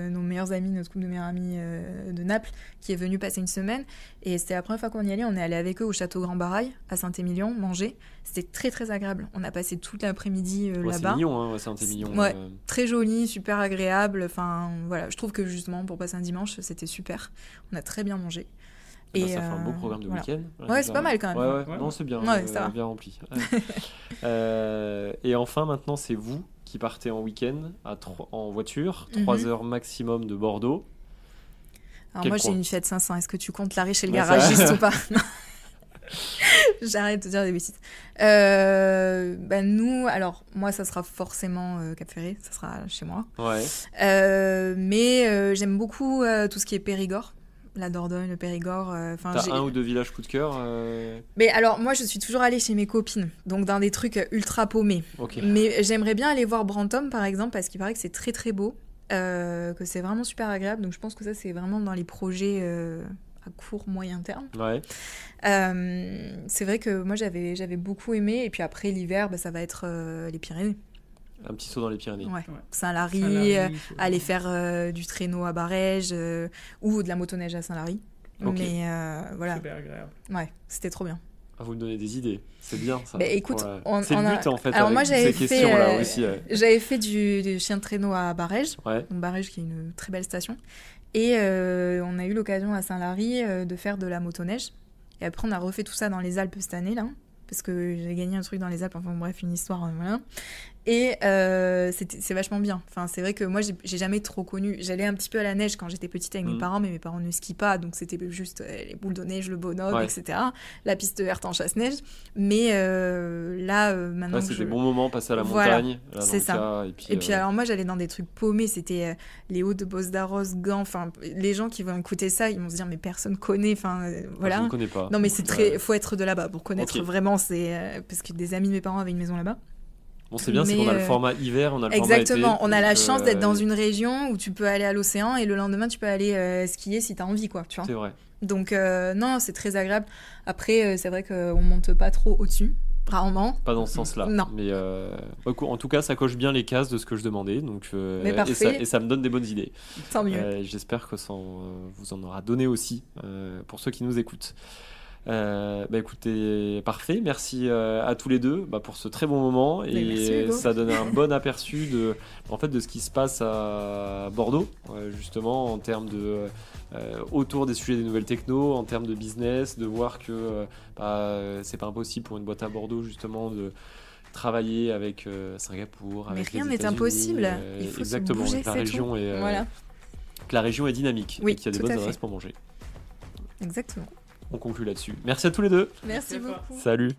nos meilleurs amis, notre couple de meilleurs amis de Naples, qui est venu passer une semaine. Et c'était la première fois qu'on y allait. On est allé avec eux au château Grand Barail, à Saint-Émilion, manger. C'était très très agréable. On a passé toute l'après-midi là-bas. C'est mignon, Saint-Émilion. Ouais, très joli, super agréable. Enfin, voilà, je trouve que justement, pour passer un dimanche, c'était super. On a très bien mangé. Et ça fait un beau programme de week-end. Ouais, c'est pas mal quand même. Ouais. Non, c'est bien, ça va. Bien rempli. Et enfin, maintenant, c'est vous qui partez en week-end en voiture, 3 heures maximum de Bordeaux. Alors moi, j'ai une Fiat 500. Est-ce que tu comptes l'arrêt chez le garagiste ou pas? J'arrête de dire des bêtises. Nous, alors moi, ça sera forcément Cap Ferré, ça sera chez moi. Ouais. Mais j'aime beaucoup tout ce qui est Périgord. La Dordogne, le Périgord. T'as un ou deux villages coup de cœur Mais alors, moi, je suis toujours allée chez mes copines, donc dans des trucs ultra paumés. Okay. Mais j'aimerais bien aller voir Brantôme, par exemple, parce qu'il paraît que c'est très très beau, que c'est vraiment super agréable. Donc je pense que ça, c'est vraiment dans les projets à court, moyen terme. Ouais. C'est vrai que moi, j'avais beaucoup aimé. Et puis après, l'hiver, ça va être les Pyrénées. Un petit saut dans les Pyrénées. Ouais. Saint-Lary, aller faire du traîneau à Barège ou de la motoneige à Saint-Lary. Okay. Mais voilà. Super agréable. Ouais, c'était trop bien. Vous me donnez des idées, c'est bien ça. Écoute, c'est le but en fait. Alors avec moi j'avais ces questions-là aussi. J'avais fait du chien de traîneau à Barège, donc Barège qui est une très belle station. Et on a eu l'occasion à Saint-Lary de faire de la motoneige. Et après on a refait tout ça dans les Alpes cette année là. Parce que j'ai gagné un truc dans les Alpes, enfin bref, une histoire, voilà. Et c'est vachement bien. Enfin, c'est vrai que moi, j'ai jamais trop connu. J'allais un petit peu à la neige quand j'étais petite avec mes parents, mais mes parents ne skient pas, donc c'était juste les boules de neige, le bonhomme, etc. La piste verte en chasse-neige. Mais là, maintenant. C'était des bons moments passés à la montagne. Là, c'est ça. Cas, et puis alors, moi, j'allais dans des trucs paumés. C'était les Hauts de Bos d'Arros, Gand. Enfin, les gens qui vont écouter ça, ils vont se dire, mais personne connaît. Enfin, voilà. Je ne connais pas. Non, mais c'est faut être de là-bas pour connaître vraiment. Parce que des amis de mes parents avaient une maison là-bas. Bon, c'est bien, c'est qu'on a le format hiver, on a le exactement, format été. On a la chance d'être dans une région où tu peux aller à l'océan et le lendemain tu peux aller skier si t'as envie, quoi, tu vois. C'est vrai. Donc non, c'est très agréable. Après, c'est vrai qu'on monte pas trop au-dessus, rarement. Pas dans ce sens-là. Non. Mais en tout cas, ça coche bien les cases de ce que je demandais, donc mais parfait. Et ça me donne des bonnes idées. Tant mieux. J'espère que ça vous en aura donné aussi pour ceux qui nous écoutent. Écoutez, parfait, merci à tous les deux pour ce très bon moment et ça donne un bon aperçu de ce qui se passe à Bordeaux, justement en termes de autour des sujets des nouvelles techno, en termes de business, de voir que c'est pas impossible pour une boîte à Bordeaux justement de travailler avec Singapour, mais avec rien les n'est impossible, il faut exactement, se bouger, la région est voilà. Que la région est dynamique et qu'il y a des bonnes adresses pour manger. Exactement. On conclut là-dessus. Merci à tous les deux. Merci beaucoup. Salut.